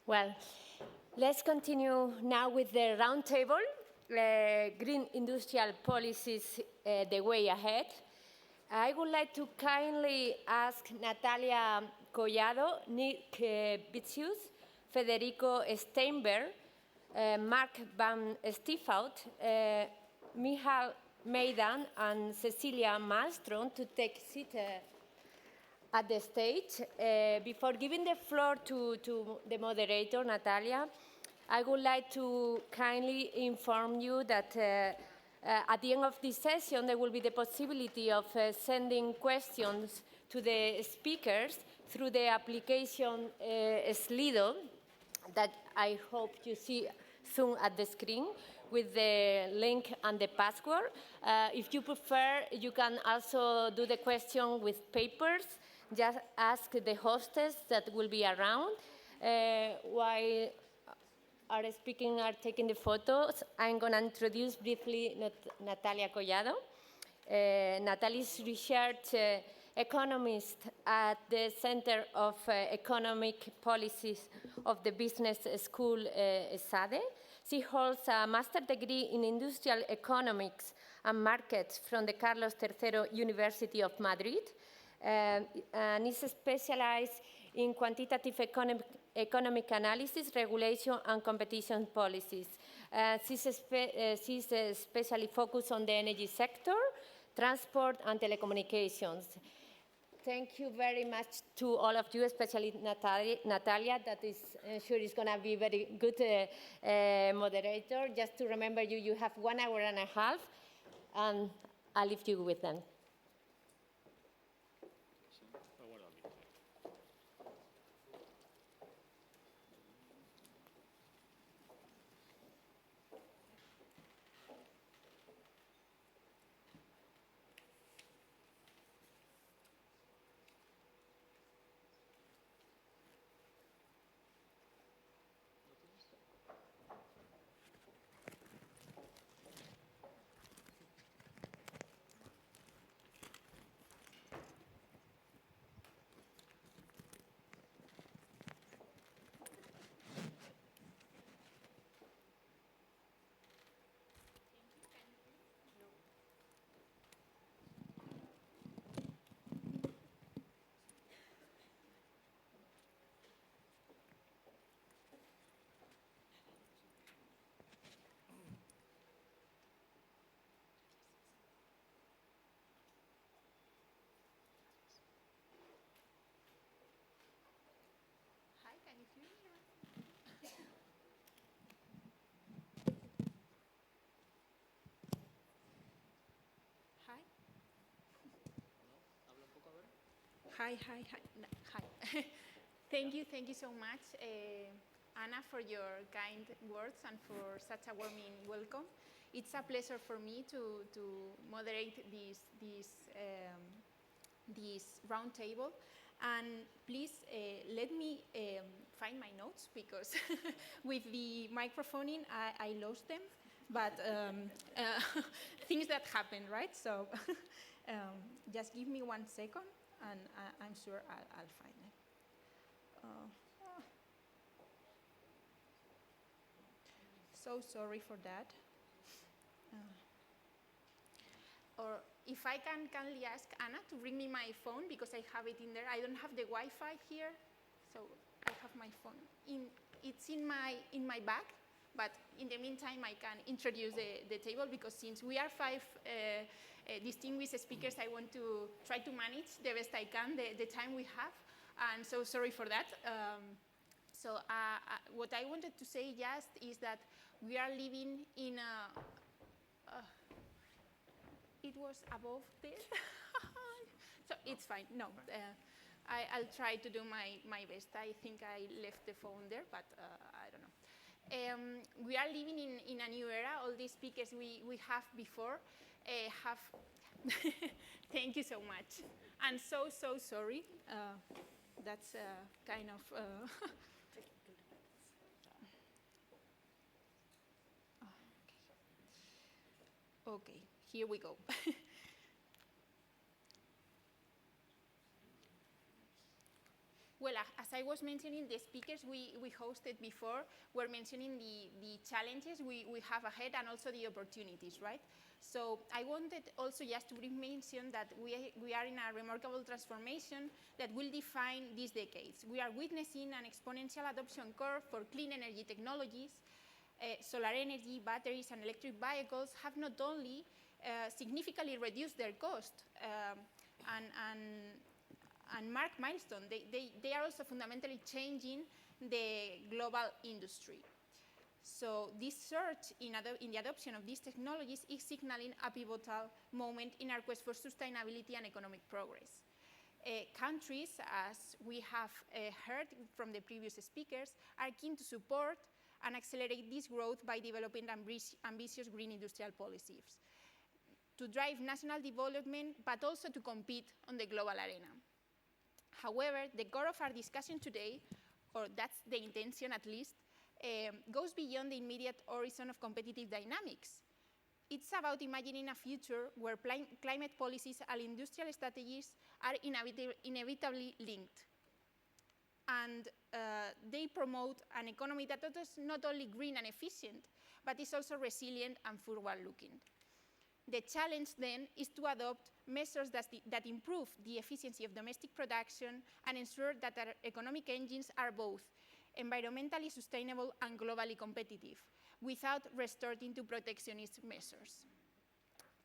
Well, let's continue now with the roundtable, Green Industrial Policies, the Way Ahead. I would like to kindly ask Natalia Collado, Nick Bitsios, Federico Steinberg, Mark Van Stiphout, Michal Meidan, and Cecilia Malmström to take seat at the stage. Before giving the floor to the moderator, Natalia, I would like to kindly inform you that at the end of this session, there will be the possibility of sending questions to the speakers through the application Slido that I hope you see soon at the screen with the link and the password. If you prefer, you can also do the question with papers. Just ask the hostess that will be around while our speakers are taking the photos. I'm going to introduce briefly Natalia Collado. Natalia is research economist at the Center of Economic Policies of the Business School ESADE. She holds a master's degree in industrial economics and markets from the Carlos III University of Madrid, and is specialized in quantitative economic analysis, regulation, and competition policies. She's especially focused on the energy sector, transport, and telecommunications. Thank you very much to all of you, especially Natalia, that is sure is going to be very good moderator. Just to remember you, you have 1 hour and a half, and I'll leave you with them. Hi. Thank you so much, Anna, for your kind words and for such a warming welcome. It's a pleasure for me to moderate this roundtable. And please let me find my notes, because with the microphone in, I lost them. But things that happen, right? So just give me 1 second, and I'm sure I'll find it. So sorry for that. Or if I can kindly ask Anna to bring me my phone, because I have it in there. I don't have the Wi-Fi here, so I have my phone. It's in my bag, but in the meantime, I can introduce the table, because since we are 5 distinguished speakers, I want to try to manage the best I can the time we have, and so sorry for that. So what I wanted to say just is that we are living in a... it was above this. So it's fine. No, I'll try to do my best. I think I left the phone there, but I don't know. We are living in a new era. All these speakers we have before have... Thank you so much. And so sorry. That's kind of... Okay, here we go. Well, as I was mentioning, the speakers we hosted before were mentioning the challenges we have ahead and also the opportunities, right? So I wanted also just to mention that we are in a remarkable transformation that will define these decades. We are witnessing an exponential adoption curve for clean energy technologies. Solar energy, batteries, and electric vehicles have not only significantly reduced their cost and mark milestone, they are also fundamentally changing the global industry. So this surge in the adoption of these technologies is signaling a pivotal moment in our quest for sustainability and economic progress. Countries, as we have heard from the previous speakers, are keen to support and accelerate this growth by developing ambitious green industrial policies to drive national development, but also to compete on the global arena. However, the core of our discussion today, or that's the intention at least, goes beyond the immediate horizon of competitive dynamics. It's about imagining a future where climate policies and industrial strategies are inevitably linked. And they promote an economy that is not only green and efficient, but is also resilient and forward-looking. The challenge then is to adopt measures that improve the efficiency of domestic production and ensure that our economic engines are both environmentally sustainable and globally competitive, without resorting to protectionist measures.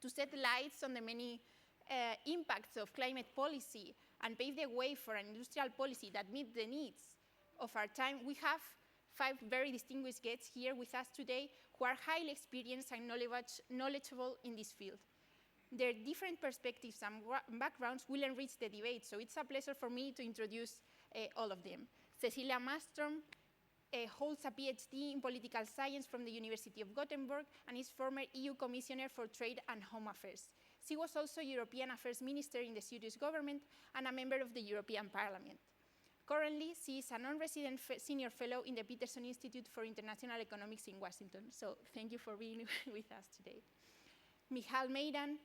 To shed light on the many impacts of climate policy and pave the way for an industrial policy that meets the needs of our time, we have 5 very distinguished guests here with us today who are highly experienced and knowledgeable in this field. Their different perspectives and backgrounds will enrich the debate, so it's a pleasure for me to introduce all of them. Cecilia Malmström holds a PhD in political science from the University of Gothenburg and is former EU Commissioner for Trade and Home Affairs. She was also European Affairs Minister in the Swedish government and a member of the European Parliament. Currently, she is a non-resident senior fellow in the PETERSON Institute for International Economics in Washington. So thank you for being with us today. Michal Meidan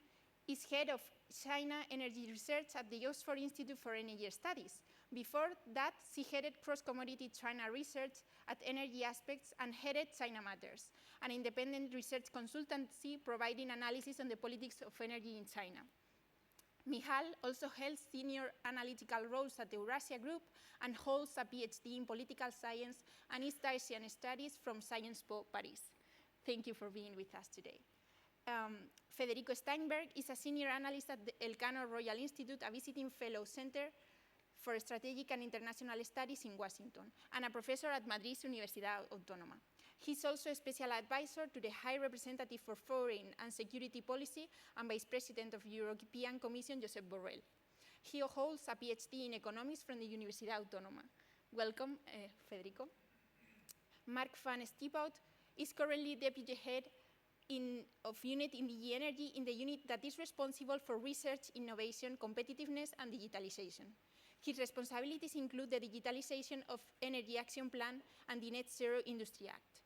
is head of China Energy Research at the Oxford Institute for Energy Studies. Before that, she headed cross-commodity China research at Energy Aspects and headed China Matters, an independent research consultancy providing analysis on the politics of energy in China. Michal also held senior analytical roles at the Eurasia Group and holds a PhD in political science and East Asian studies from Sciences Po Paris. Thank you for being with us today. Federico Steinberg is a senior analyst at the ELCANO Royal Institute, a visiting fellow center for Strategic and International Studies in Washington, and a professor at Madrid's Universidad Autónoma. He's also a special advisor to the High Representative for Foreign and Security Policy and Vice President of the European Commission, Josep Borrell. He holds a PhD in Economist from the Universidad Autónoma. Welcome, Federico. Mark van Stiphout is currently Deputy Head of Unit in DG Energy in the unit that is responsible for research, innovation, competitiveness, and digitalization. His responsibilities include the Digitalization of Energy Action Plan and the Net Zero Industry Act.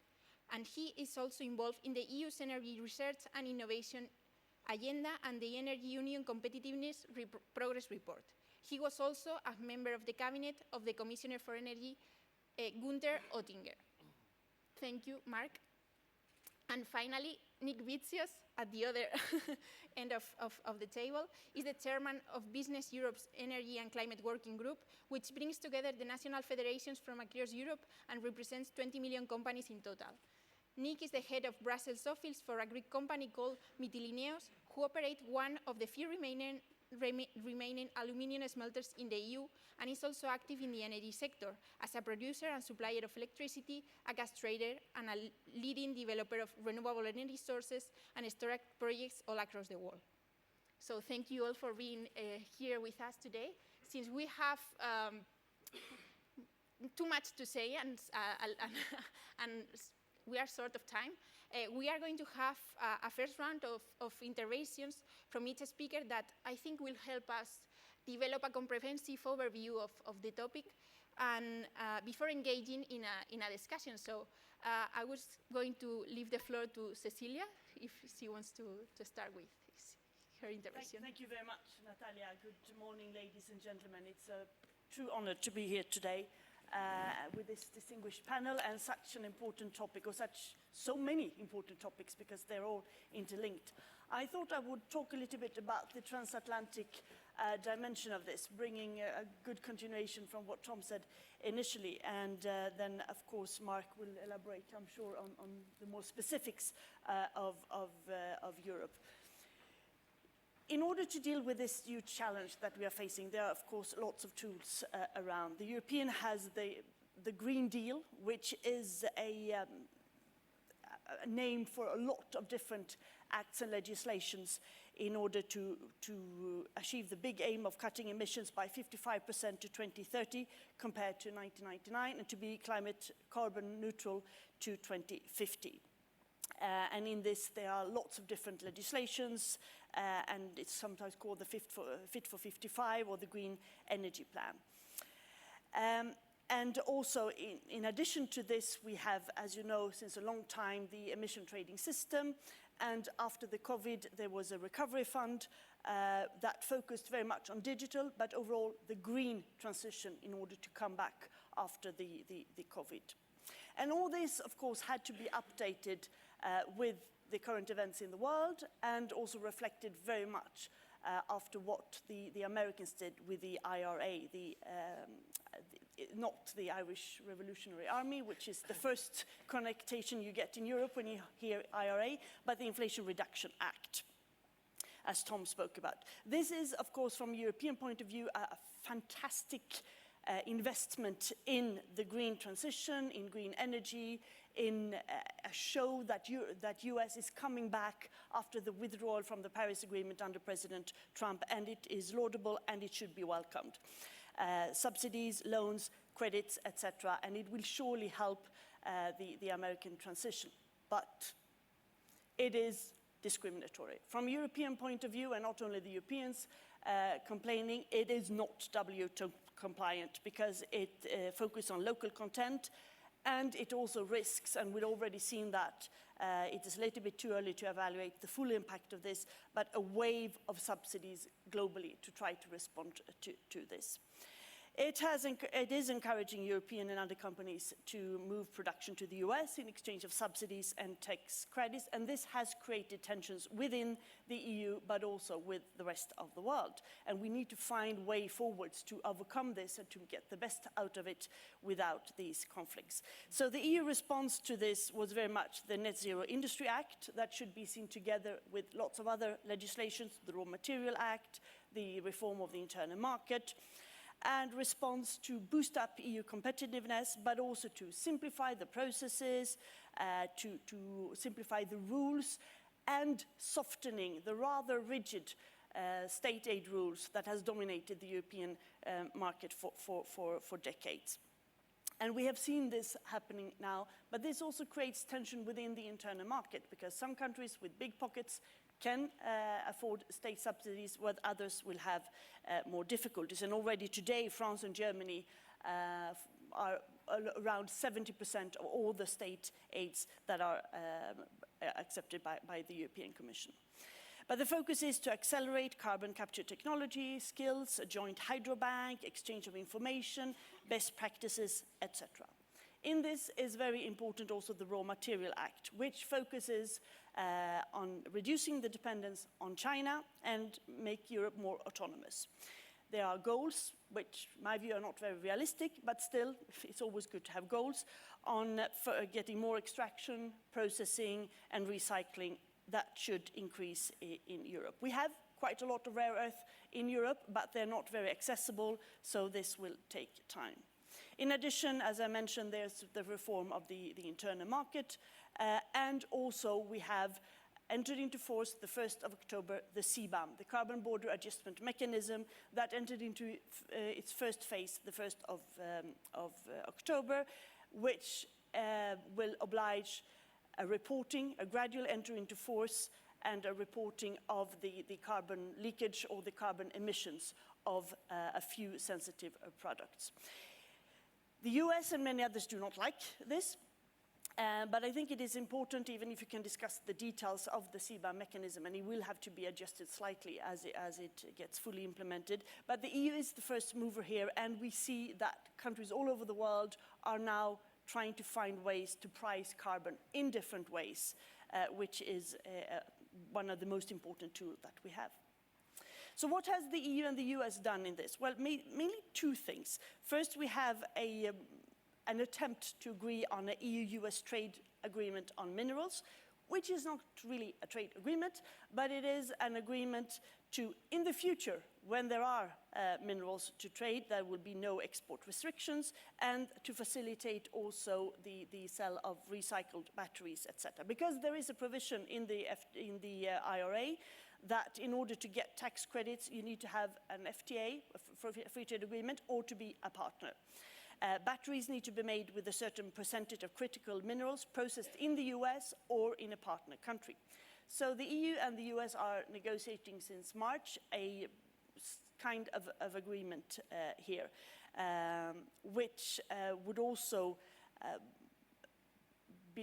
And he is also involved in the EU's Energy Research and Innovation Agenda and the Energy Union Competitiveness Progress Report. He was also a member of the cabinet of the Commissioner for Energy, Günther Oettinger. Thank you, Mark. And finally, Nick Bitsios, at the other end of the table, is the chairman of Business Europe's Energy and Climate Working Group, which brings together the national federations from across Europe and represents 20 million companies in total. Nick is the head of Brussels office for a Greek company called Mytilineos, who operate one of the few remaining aluminium smelters in the EU, and is also active in the energy sector as a producer and supplier of electricity, a gas trader, and a leading developer of renewable energy sources and storage projects all across the world. So thank you all for being here with us today. Since we have too much to say and we are short of time, we are going to have a first round of interventions from each speaker that I think will help us develop a comprehensive overview of the topic and before engaging in a discussion. So I was going to leave the floor to Cecilia if she wants to start with her intervention. Thank you very much, Natalia. Good morning, ladies and gentlemen. It's a true honor to be here today with this distinguished panel and such an important topic, or so many important topics, because they're all interlinked. I thought I would talk a little bit about the transatlantic dimension of this, bringing a good continuation from what Tom said initially, and then, of course, Mark will elaborate, I'm sure, on the more specifics of Europe. In order to deal with this huge challenge that we are facing, there are, of course, lots of tools around. The European has the Green Deal, which is a name for a lot of different acts and legislations in order to achieve the big aim of cutting emissions by 55% to 2030 compared to 1999, and to be climate carbon neutral to 2050. And in this, there are lots of different legislations, and it's sometimes called the Fit for 55 or the Green Energy Plan. And also, in addition to this, we have, as you know, since a long time, the emission trading system. And after the COVID, there was a recovery fund that focused very much on digital, but overall the green transition in order to come back after the COVID. And all this, of course, had to be updated with the current events in the world, and also reflected very much after what the Americans did with the IRA, not the Irish Revolutionary Army, which is the first connotation you get in Europe when you hear IRA, but the Inflation Reduction Act, as Tom spoke about. This is, of course, from a European point of view, a fantastic investment in the green transition, in green energy, in a show that US is coming back after the withdrawal from the Paris Agreement under President Trump, and it is laudable and it should be welcomed. Subsidies, loans, credits, etc., and it will surely help the American transition. But it is discriminatory. From a European point of view, and not only the Europeans complaining, it is not WTO compliant, because it focuses on local content, and it also risks, and we've already seen that, it is a little bit too early to evaluate the full impact of this, but a wave of subsidies globally to try to respond to this. It is encouraging European and other companies to move production to the US in exchange of subsidies and tax credits, and this has created tensions within the EU, but also with the rest of the world. And we need to find way forwards to overcome this and to get the best out of it without these conflicts. So the EU response to this was very much the Net Zero Industry Act that should be seen together with lots of other legislations, the Raw Material Act, the reform of the internal market, and response to boost up EU competitiveness, but also to simplify the processes, to simplify the rules, and softening the rather rigid state aid rules that has dominated the European market for decades. And we have seen this happening now, but this also creates tension within the internal market, because some countries with big pockets can afford state subsidies, while others will have more difficulties. And already today, France and Germany are around 70% of all the state aids that are accepted by the European Commission. But the focus is to accelerate carbon capture technology, skills, a joint hydro bank, exchange of information, best practices, etc. In this is very important also the Raw Material Act, which focuses on reducing the dependence on China and make Europe more autonomous. There are goals, which in my view are not very realistic, but still it's always good to have goals on getting more extraction, processing and recycling that should increase in Europe. We have quite a lot of rare earth in Europe, but they're not very accessible, so this will take time. In addition, as I mentioned, there's the reform of the internal market, and also we have entered into force the 1st of October, the CBAM, the Carbon Border Adjustment Mechanism, that entered into its first phase the 1st of October, which will oblige a reporting, a gradual entry into force, and a reporting of the carbon leakage or the carbon emissions of a few sensitive products. The US and many others do not like this, But I think it is important, even if you can discuss the details of the CBAM mechanism, and it will have to be adjusted slightly as it gets fully implemented. But the EU is the first mover here, and we see that countries all over the world are now trying to find ways to price carbon in different ways, which is one of the most important tools that we have. So what has the EU and the US done in this? Well, mainly two things. First, we have an attempt to agree on an EU-US trade agreement on minerals, which is not really a trade agreement, but it is an agreement to, in the future, when there are minerals to trade, there will be no export restrictions, and to facilitate also the sale of recycled batteries, etc. Because there is a provision in the IRA that in order to get tax credits, you need to have an FTA, a free trade agreement, or to be a partner. Batteries need to be made with a certain percentage of critical minerals processed in the US or in a partner country. So the EU and the US are negotiating since March a kind of agreement here, which would also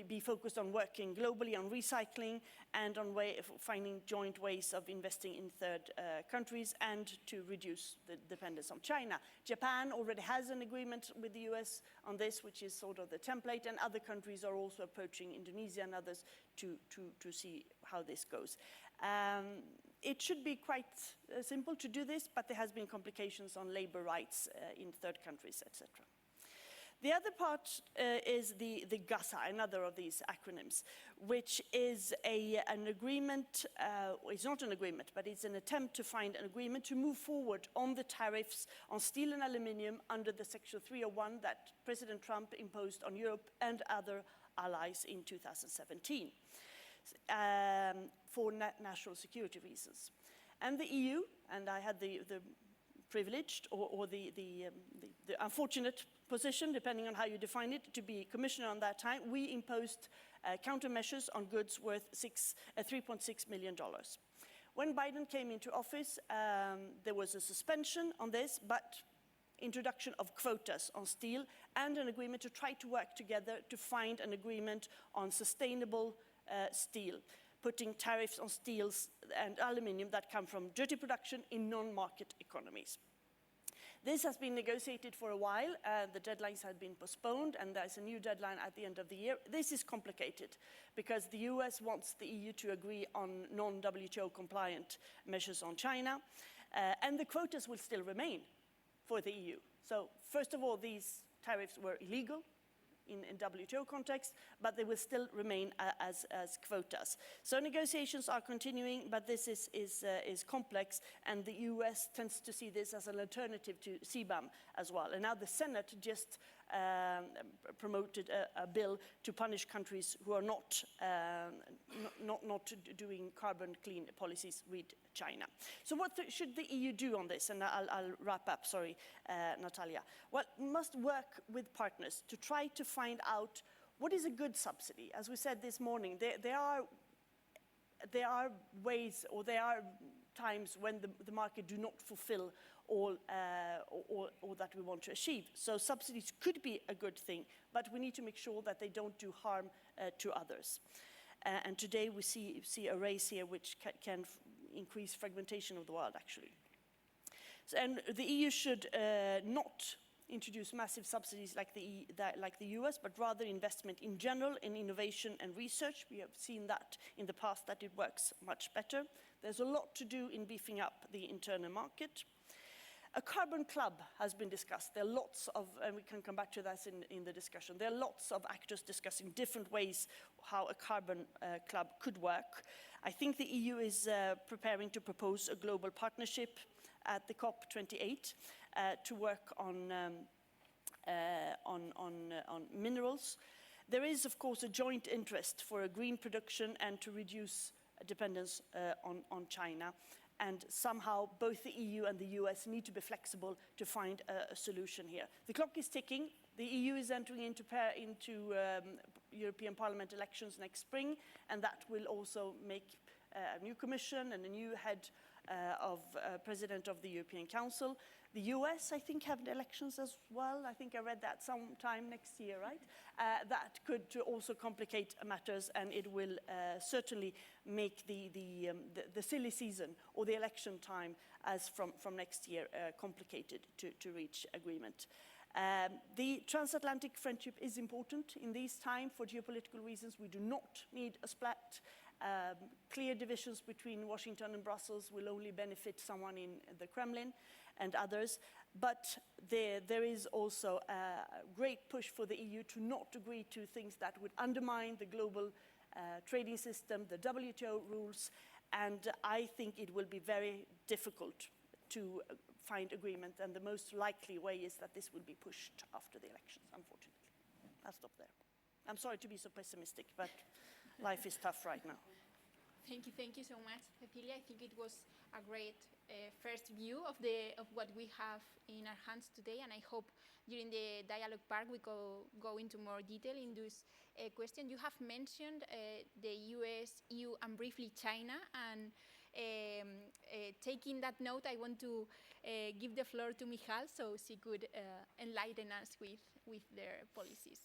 be focused on working globally on recycling and on finding joint ways of investing in third countries and to reduce the dependence on China. Japan already has an agreement with the US on this, which is sort of the template, and other countries are also approaching Indonesia and others to see how this goes. It should be quite simple to do this, but there has been complications on labor rights in third countries, etc. The other part is the GASA, another of these acronyms, which is an agreement, it's not an agreement, but it's an attempt to find an agreement to move forward on the tariffs on steel and aluminium under the Section 301 that President Trump imposed on Europe and other allies in 2017 for national security reasons. And the EU, and I had the privileged or the unfortunate position, depending on how you define it, to be commissioner on that time, we imposed countermeasures on goods worth $3.6 million. When Biden came into office, there was a suspension on this, but introduction of quotas on steel and an agreement to try to work together to find an agreement on sustainable steel, putting tariffs on steels and aluminium that come from dirty production in non-market economies. This has been negotiated for a while. The deadlines have been postponed, and there's a new deadline at the end of the year. This is complicated because the US wants the EU to agree on non-WTO compliant measures on China, and the quotas will still remain for the EU. So first of all, these tariffs were illegal in WTO context, but they will still remain as quotas. So negotiations are continuing, but this is complex, and the US tends to see this as an alternative to CBAM as well. And now the Senate just promoted a bill to punish countries who are not doing carbon clean policies with China. So what should the EU do on this? And I'll wrap up, sorry, Natalia. Well, must work with partners to try to find out what is a good subsidy. As we said this morning, there are ways, or there are times when the market do not fulfill all that we want to achieve. So subsidies could be a good thing, but we need to make sure that they don't do harm to others. And today we see a race here which can increase fragmentation of the world, actually. So, and the EU should not introduce massive subsidies like the US, but rather investment in general in innovation and research. We have seen that in the past that it works much better. There's a lot to do in beefing up the internal market. A carbon club has been discussed. There are lots of, and we can come back to that in the discussion, there are lots of actors discussing different ways how a carbon club could work. I think the EU is preparing to propose a global partnership at the COP28 to work on minerals. There is, of course, a joint interest for a green production and to reduce dependence on China. And somehow both the EU and the US need to be flexible to find a solution here. The clock is ticking. The EU is entering into European Parliament elections next spring, and that will also make a new commission and a new head President of the European Council. The US, I think, have elections as well. I think I read that sometime next year, right? That could also complicate matters, and it will certainly make the silly season or the election time as from next year complicated to reach agreement. The transatlantic friendship is important in these times for geopolitical reasons. We do not need a split. Clear divisions between Washington and Brussels will only benefit someone in the Kremlin and others. But there is also a great push for the EU to not agree to things that would undermine the global trading system, the WTO rules, and I think it will be very difficult to find agreement, and the most likely way is that this will be pushed after the elections, unfortunately. I'll stop there. I'm sorry to be so pessimistic, but life is tough right now. Thank you so much, Cecilia. I think it was a great first view of what we have in our hands today, and I hope during the dialogue part we go into more detail in this question. You have mentioned the US, EU, and briefly China, and taking that note, I want to give the floor to Michal so she could enlighten us with their policies.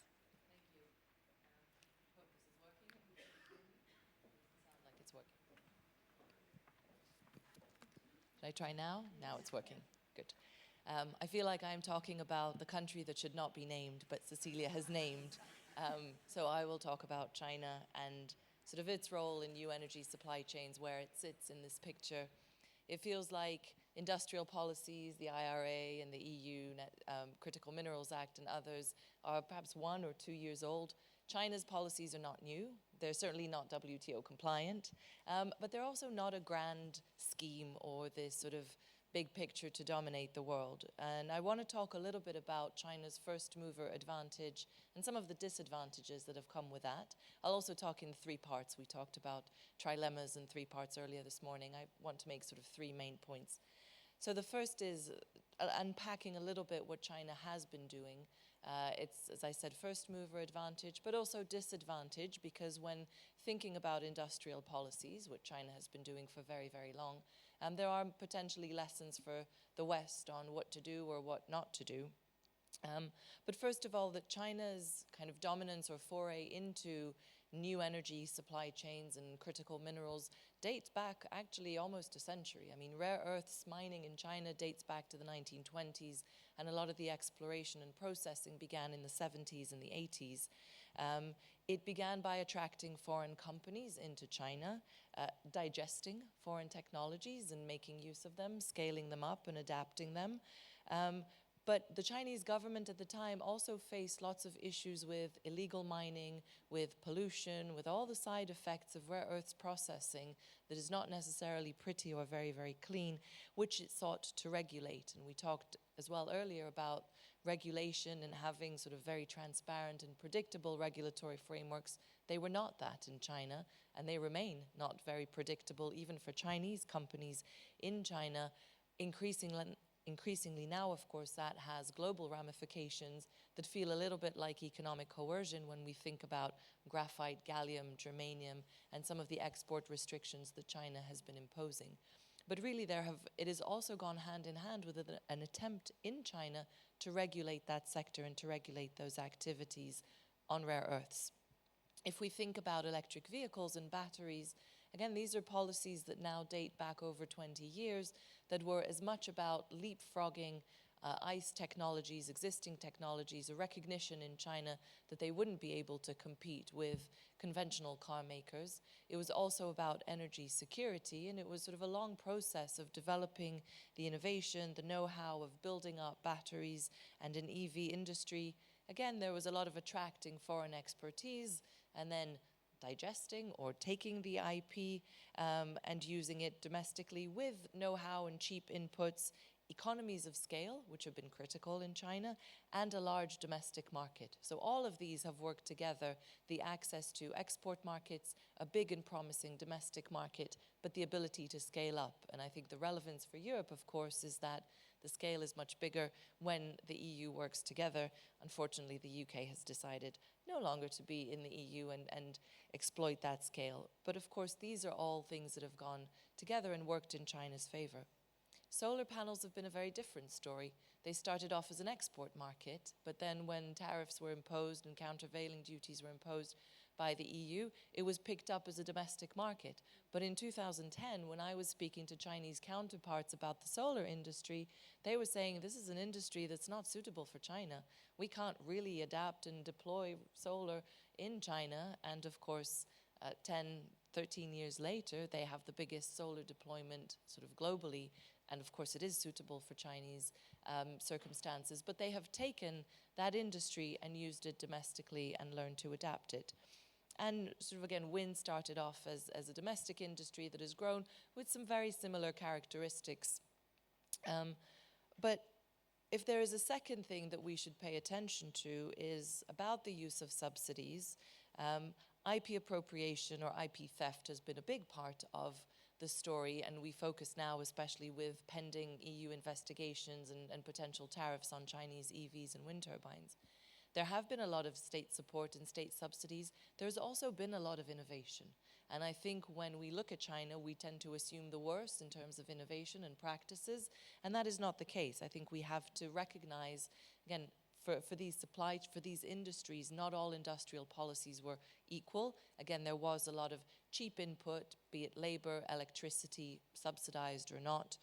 Should I try now? Now it's working. Good. I feel like I'm talking about the country that should not be named, but Cecilia has named. So I will talk about China and sort of its role in new energy supply chains, where it sits in this picture. It feels like industrial policies, the IRA and the EU Critical Minerals Act and others are perhaps 1 or 2 years old. China's policies are not new. They're certainly not WTO compliant, but they're also not a grand scheme or this sort of big picture to dominate the world. And I want to talk a little bit about China's first mover advantage and some of the disadvantages that have come with that. I'll also talk in 3 parts. We talked about trilemmas in 3 parts earlier this morning. I want to make sort of 3 main points. So the first is unpacking a little bit what China has been doing. It's, as I said, first mover advantage, but also disadvantage, because when thinking about industrial policies, what China has been doing for very, very long, there are potentially lessons for the West on what to do or what not to do. But first of all, that China's kind of dominance or foray into new energy supply chains and critical minerals dates back actually almost a century. I mean, rare earths mining in China dates back to the 1920s, and a lot of the exploration and processing began in the 70s and the 80s. It began by attracting foreign companies into China, digesting foreign technologies and making use of them, scaling them up and adapting them. But the Chinese government at the time also faced lots of issues with illegal mining, with pollution, with all the side effects of rare earths processing that is not necessarily pretty or very, very clean, which it sought to regulate. And we talked as well earlier about regulation and having sort of very transparent and predictable regulatory frameworks. They were not that in China, and they remain not very predictable even for Chinese companies in China. Increasingly now, of course, that has global ramifications that feel a little bit like economic coercion when we think about graphite, gallium, germanium, and some of the export restrictions that China has been imposing. But really, it has also gone hand in hand with an attempt in China to regulate that sector and to regulate those activities on rare earths. If we think about electric vehicles and batteries, again, these are policies that now date back over 20 years that were as much about leapfrogging ICE technologies, existing technologies, a recognition in China that they wouldn't be able to compete with conventional car makers. It was also about energy security, and it was sort of a long process of developing the innovation, the know-how of building up batteries and an EV industry. Again, there was a lot of attracting foreign expertise and then digesting or taking the IP and using it domestically with know-how and cheap inputs, economies of scale, which have been critical in China, and a large domestic market. So all of these have worked together, the access to export markets, a big and promising domestic market, but the ability to scale up. And I think the relevance for Europe, of course, is that the scale is much bigger when the EU works together. Unfortunately, the UK has decided no longer to be in the EU and exploit that scale. But of course, these are all things that have gone together and worked in China's favor. Solar panels have been a very different story. They started off as an export market, but then when tariffs were imposed and countervailing duties were imposed by the EU, it was picked up as a domestic market. But in 2010, when I was speaking to Chinese counterparts about the solar industry, they were saying this is an industry that's not suitable for China. We can't really adapt and deploy solar in China. And of course, 10, 13 years later, they have the biggest solar deployment sort of globally. And of course, it is suitable for Chinese circumstances. But they have taken that industry and used it domestically and learned to adapt it. And sort of again, wind started off as a domestic industry that has grown with some very similar characteristics. But if there is a second thing that we should pay attention to is about the use of subsidies. IP appropriation or IP theft has been a big part of the story, and we focus now especially with pending EU investigations and potential tariffs on Chinese EVs and wind turbines. There have been a lot of state support and state subsidies. There's also been a lot of innovation. And I think when we look at China, we tend to assume the worst in terms of innovation and practices, and that is not the case. I think we have to recognize, again, for these industries, not all industrial policies were equal. Again, there was a lot of cheap input, be it labor, electricity, subsidized or not.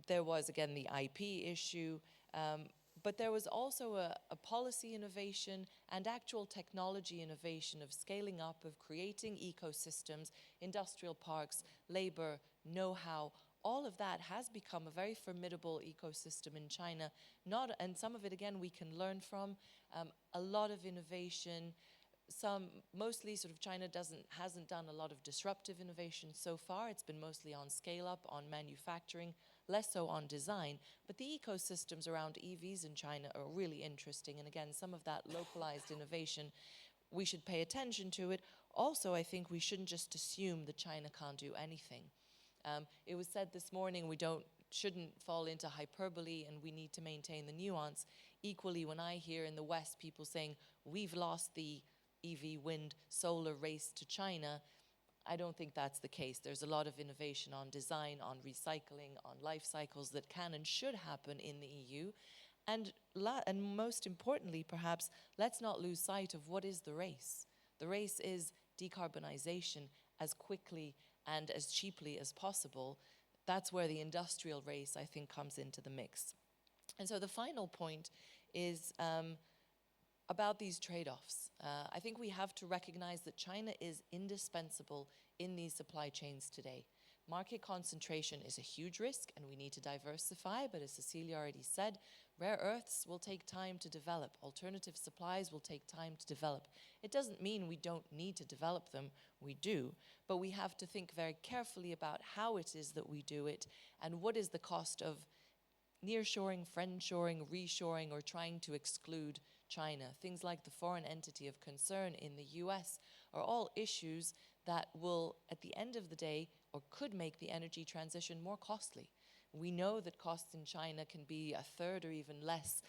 There was, again, the IP issue. But there was also a policy innovation and actual technology innovation of scaling up, of creating ecosystems, industrial parks, labor, know-how. All of that has become a very formidable ecosystem in China. And some of it, again, we can learn from. A lot of innovation. Mostly sort of China hasn't done a lot of disruptive innovation so far. It's been mostly on scale up, on manufacturing, less so on design. But the ecosystems around EVs in China are really interesting. And again, some of that localized innovation, we should pay attention to it. Also, I think we shouldn't just assume that China can't do anything. It was said this morning shouldn't fall into hyperbole and we need to maintain the nuance. Equally, when I hear in the West people saying, we've lost the EV, wind, solar race to China, I don't think that's the case. There's a lot of innovation on design, on recycling, on life cycles that can and should happen in the EU. And most importantly, perhaps, let's not lose sight of what is the race. The race is decarbonization as quickly and as cheaply as possible. That's where the industrial race, I think, comes into the mix. And so the final point is about these trade-offs. I think we have to recognize that China is indispensable in these supply chains today. Market concentration is a huge risk and we need to diversify, but as Cecilia already said, rare earths will take time to develop. Alternative supplies will take time to develop. It doesn't mean we don't need to develop them, we do, but we have to think very carefully about how it is that we do it and what is the cost of nearshoring, friendshoring, reshoring, or trying to exclude China. Things like the foreign entity of concern in the US are all issues that will, at the end of the day, or could make the energy transition more costly. We know that costs in China can be a third or even less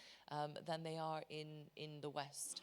than they are in the West.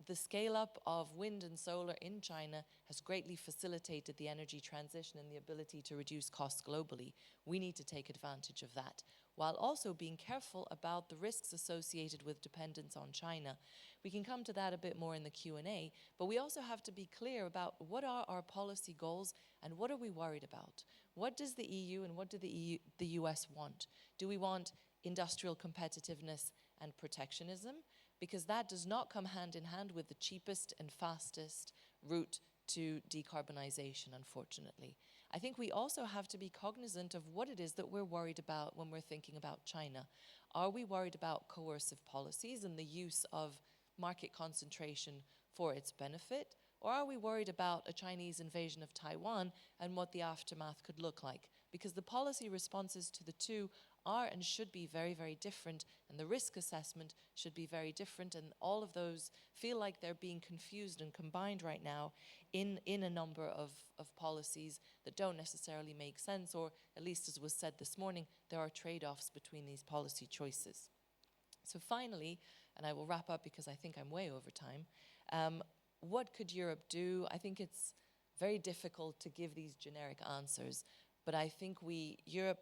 The scale up of wind and solar in China has greatly facilitated the energy transition and the ability to reduce costs globally. We need to take advantage of that, while also being careful about the risks associated with dependence on China. We can come to that a bit more in the Q&A, but we also have to be clear about what are our policy goals and what are we worried about? What does the EU and what do the US want? Do we want industrial competitiveness and protectionism? Because that does not come hand in hand with the cheapest and fastest route to decarbonization, unfortunately. I think we also have to be cognizant of what it is that we're worried about when we're thinking about China. Are we worried about coercive policies and the use of market concentration for its benefit? Or are we worried about a Chinese invasion of Taiwan and what the aftermath could look like? Because the policy responses to the two are and should be very, very different, and the risk assessment should be very different, and all of those feel like they're being confused and combined right now in a number of policies that don't necessarily make sense, or at least as was said this morning, there are trade-offs between these policy choices. So finally, and I will wrap up because I think I'm way over time, what could Europe do? I think it's very difficult to give these generic answers. But I think Europe,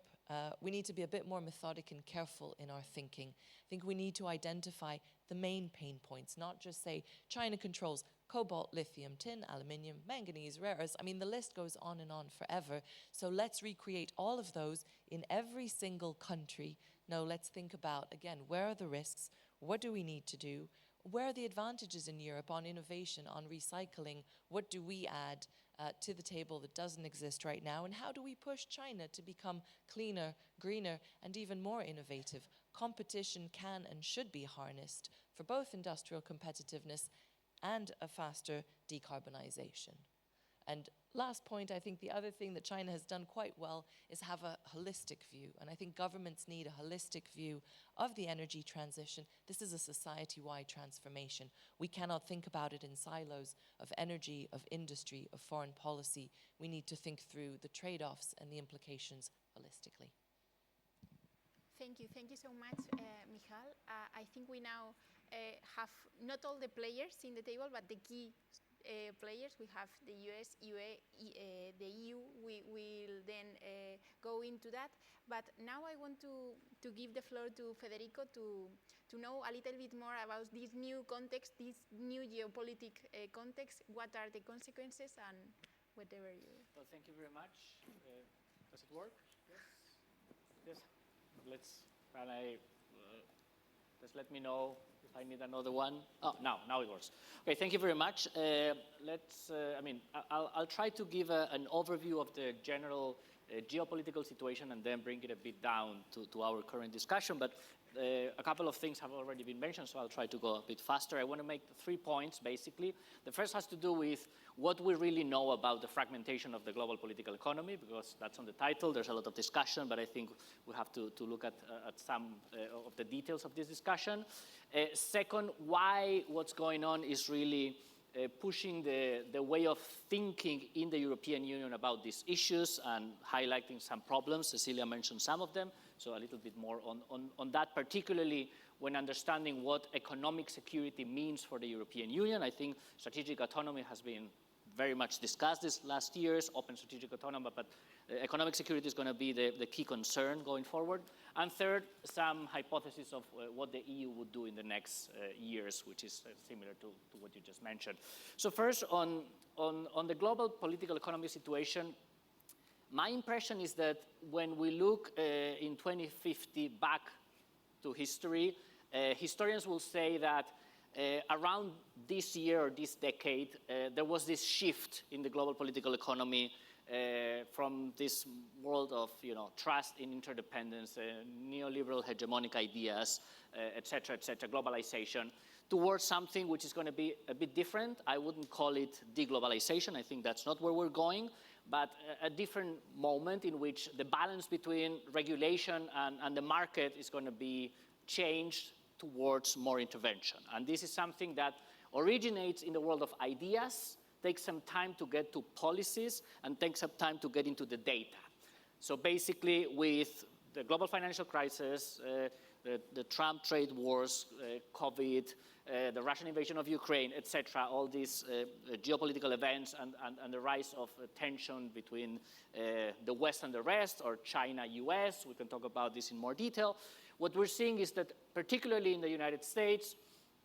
we need to be a bit more methodic and careful in our thinking. I think we need to identify the main pain points, not just say China controls cobalt, lithium, tin, aluminium, manganese, rare earths. I mean, the list goes on and on forever. So let's recreate all of those in every single country. No, let's think about, again, where are the risks? What do we need to do? Where are the advantages in Europe on innovation, on recycling? What do we add to the table that doesn't exist right now? And how do we push China to become cleaner, greener, and even more innovative? Competition can and should be harnessed for both industrial competitiveness and a faster decarbonization. And last point, I think the other thing that China has done quite well is have a holistic view. And I think governments need a holistic view of the energy transition. This is a society-wide transformation. We cannot think about it in silos of energy, of industry, of foreign policy. We need to think through the trade-offs and the implications holistically. Thank you so much, Michal. I think we now have not all the players in the table, but the key players. We have the US, the EU. We will then go into that. But now I want to give the floor to Federico to know a little bit more about this new context, this new geopolitical context. What are the consequences and whatever you... Well, thank you very much. Does it work? Yes. Yes. Just let me know if I need another one. Oh, now it works. Okay, thank you very much. I'll try to give an overview of the general geopolitical situation and then bring it a bit down to our current discussion. But a couple of things have already been mentioned, so I'll try to go a bit faster. I want to make 3 points, basically. The first has to do with what we really know about the fragmentation of the global political economy, because that's on the title. There's a lot of discussion, but I think we have to look at some of the details of this discussion. Second, why what's going on is really pushing the way of thinking in the European Union about these issues and highlighting some problems. Cecilia mentioned some of them, so a little bit more on that, particularly when understanding what economic security means for the European Union. I think strategic autonomy has been very much discussed these last years, open strategic autonomy, but economic security is going to be the key concern going forward. And third, some hypothesis of what the EU would do in the next years, which is similar to what you just mentioned. So first, on the global political economy situation, my impression is that when we look in 2050 back to history, historians will say that around this year or this decade, there was this shift in the global political economy from this world of trust in interdependence, neoliberal hegemonic ideas, et cetera, globalization, towards something which is going to be a bit different. I wouldn't call it deglobalization. I think that's not where we're going, but a different moment in which the balance between regulation and the market is going to be changed towards more intervention. And this is something that originates in the world of ideas, takes some time to get to policies, and takes some time to get into the data. So basically, with the global financial crisis, the Trump trade wars, COVID, the Russian invasion of Ukraine, etc., all these geopolitical events and the rise of tension between the West and the rest, or China, US, we can talk about this in more detail. What we're seeing is that, particularly in the United States,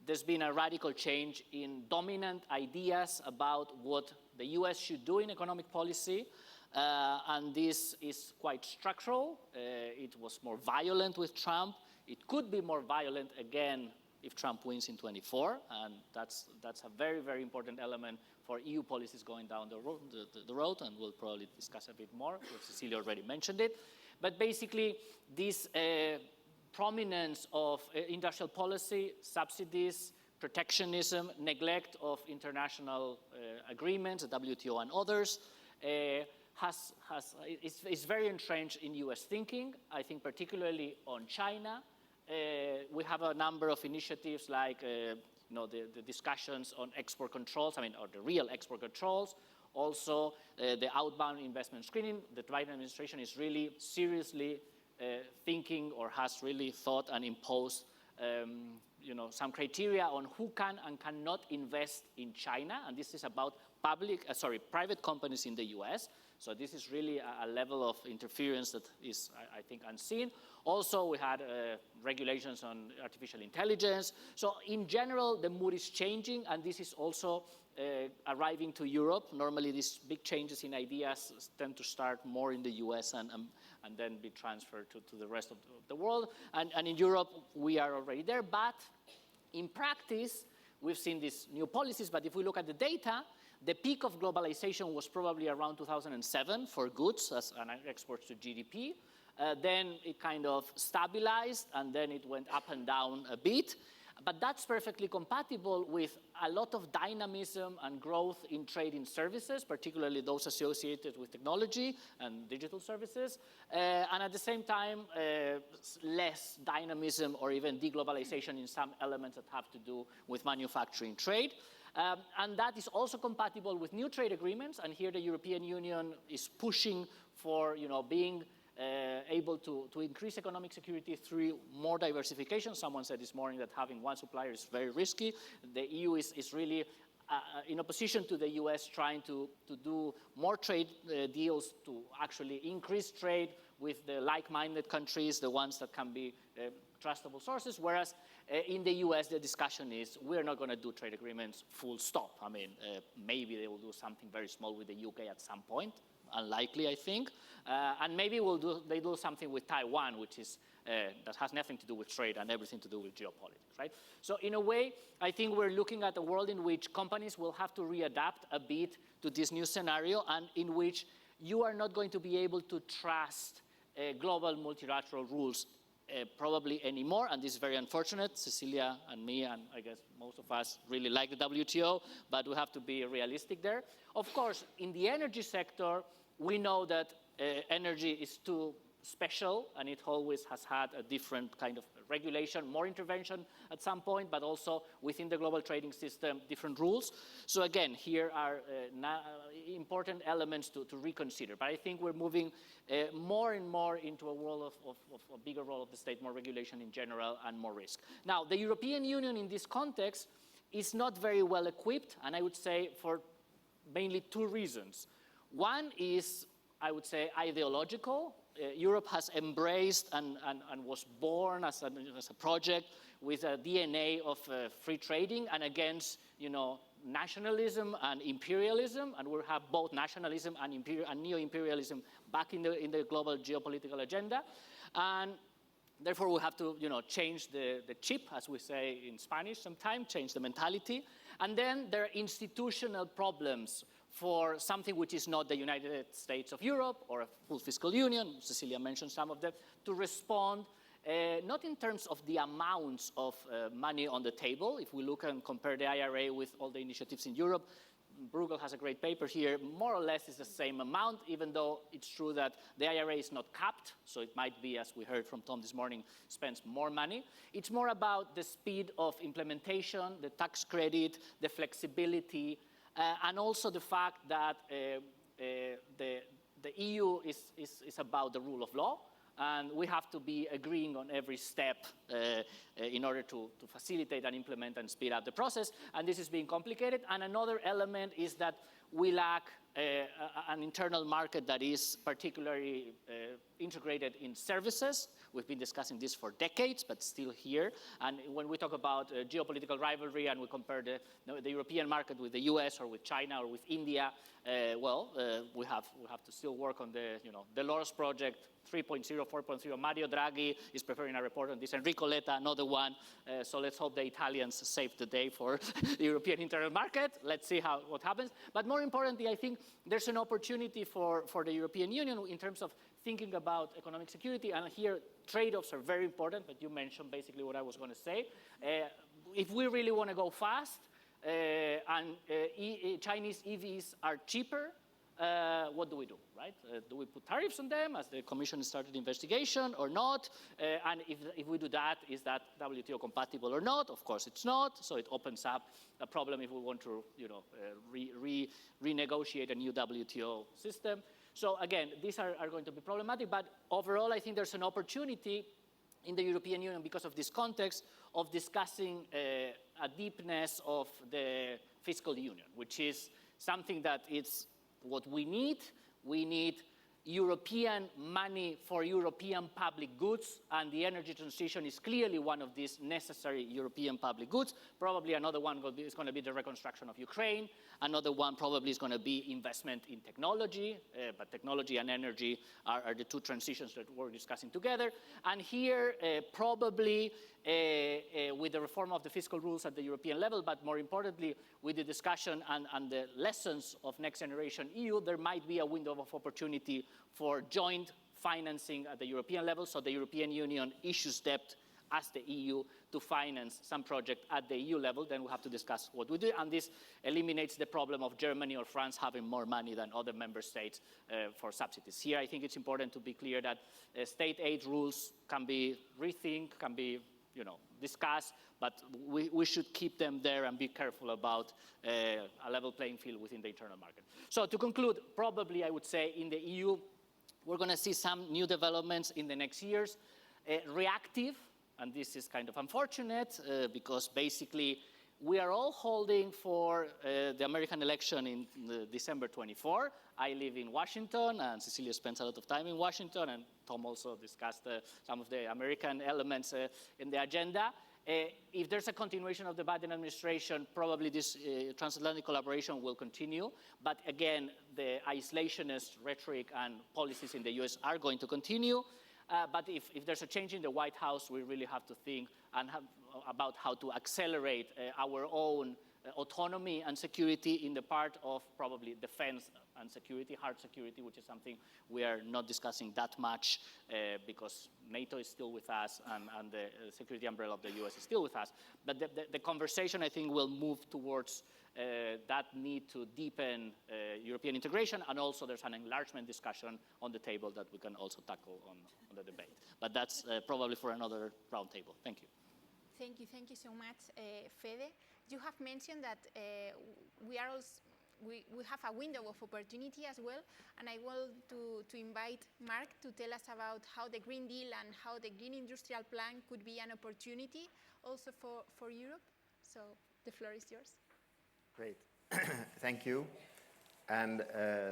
there's been a radical change in dominant ideas about what the US should do in economic policy, and this is quite structural. It was more violent with Trump. It could be more violent again if Trump wins in 24, and that's a very, very important element for EU policies going down the road, and we'll probably discuss a bit more. Cecilia already mentioned it. But basically, this prominence of industrial policy, subsidies, protectionism, neglect of international agreements, WTO and others, is very entrenched in US thinking, I think particularly on China. We have a number of initiatives like the discussions on export controls, or the real export controls, also the outbound investment screening. The Biden administration is really seriously thinking, or has really thought and imposed some criteria on who can and cannot invest in China, and this is about private companies in the US. So this is really a level of interference that is, I think, unseen. Also, we had regulations on artificial intelligence. So in general, the mood is changing, and this is also arriving to Europe. Normally, these big changes in ideas tend to start more in the US and then be transferred to the rest of the world. And in Europe, we are already there. But in practice, we've seen these new policies. But if we look at the data, the peak of globalization was probably around 2007 for goods as an exports to GDP. Then it kind of stabilized, and then it went up and down a bit. But that's perfectly compatible with a lot of dynamism and growth in trade in services, particularly those associated with technology and digital services. And at the same time, less dynamism or even deglobalization in some elements that have to do with manufacturing trade. And that is also compatible with new trade agreements. And here the European Union is pushing for, being able to increase economic security through more diversification. Someone said this morning that having one supplier is very risky. The EU is really in opposition to the US trying to do more trade deals to actually increase trade with the like-minded countries, the ones that can be trustable sources, whereas in the US the discussion is we're not going to do trade agreements full stop. I mean, maybe they will do something very small with the UK at some point. Unlikely, I think, and maybe they do something with Taiwan, which is that has nothing to do with trade and everything to do with geopolitics, right? So in a way, I think we're looking at a world in which companies will have to readapt a bit to this new scenario, and in which you are not going to be able to trust global multilateral rules probably anymore, and this is very unfortunate. Cecilia and me, and I guess most of us really like the WTO, but we have to be realistic there. Of course, in the energy sector, we know that energy is too special, and it always has had a different kind of regulation, more intervention at some point, but also within the global trading system, different rules. So again, here are important elements to reconsider. But I think we're moving more and more into a world of a bigger role of the state, more regulation in general, and more risk. Now, the European Union in this context is not very well equipped, and I would say for mainly two reasons. One is, I would say, ideological. Europe has embraced and was born as a project with a DNA of free trading and against, nationalism and imperialism, and we have both nationalism and neo-imperialism back in the global geopolitical agenda, and therefore we have to, change the chip, as we say in Spanish sometimes, change the mentality, and then there are institutional problems for something which is not the United States of Europe or a full fiscal union, Cecilia mentioned some of them, to respond not in terms of the amounts of money on the table. If we look and compare the IRA with all the initiatives in Europe, Bruegel has a great paper here, more or less is the same amount, even though it's true that the IRA is not capped, so it might be, as we heard from Tom this morning, spends more money. It's more about the speed of implementation, the tax credit, the flexibility, and also the fact that the EU is about the rule of law, and we have to be agreeing on every step in order to facilitate and implement and speed up the process, and this is being complicated. And another element is that we lack an internal market that is particularly integrated in services. We've been discussing this for decades, but still here. And when we talk about geopolitical rivalry and we compare the European market with the US or with China or with India, we have to still work on the Dolores project 3.0, 4.0. Mario Draghi is preparing a report on this. Enrico Letta, another one. So let's hope the Italians save the day for the European internal market. Let's see what happens. But more importantly, I think there's an opportunity for the European Union in terms of thinking about economic security. And here, trade-offs are very important, but you mentioned basically what I was going to say. If we really want to go fast and Chinese EVs are cheaper, what do we do, right? Do we put tariffs on them as the Commission started the investigation or not? And if we do that, is that WTO compatible or not? Of course it's not, so it opens up a problem if we want to renegotiate a new WTO system. So again, these are going to be problematic, but overall I think there's an opportunity in the European Union because of this context of discussing a deepness of the fiscal union, which is something that is what we need. We need European money for European public goods, and the energy transition is clearly one of these necessary European public goods. Probably another one is going to be the reconstruction of Ukraine. Another one probably is going to be investment in technology, but technology and energy are the two transitions that we're discussing together. And here, probably with the reform of the fiscal rules at the European level, but more importantly, with the discussion and the lessons of Next Generation EU, there might be a window of opportunity for joint financing at the European level. So the European Union issues debt as the EU to finance some project at the EU level. Then we have to discuss what we do. And this eliminates the problem of Germany or France having more money than other member states for subsidies. Here, I think it's important to be clear that state aid rules can be rethink, can be discussed, but we should keep them there and be careful about a level playing field within the internal market. So to conclude, probably I would say in the EU, we're going to see some new developments in the next years. Reactive, and this is kind of unfortunate because basically we are all holding for the American election in December 24. I live in Washington, and Cecilia spends a lot of time in Washington, and Tom also discussed some of the American elements in the agenda. If there's a continuation of the Biden administration, probably this transatlantic collaboration will continue. But again, the isolationist rhetoric and policies in the US are going to continue. But if there's a change in the White House, we really have to think about how to accelerate our own autonomy and security in the part of probably defense and security, hard security, which is something we are not discussing that much because NATO is still with us and the security umbrella of the US is still with us. But the conversation, I think, will move towards that need to deepen European integration, and also there's an enlargement discussion on the table that we can also tackle on the debate. But that's probably for another round table. Thank you. Thank you so much, Fede. You have mentioned that we have a window of opportunity as well, and I want to invite Mark to tell us about how the Green Deal and how the Green Industrial Plan could be an opportunity also for Europe. So the floor is yours. Great. Thank you. And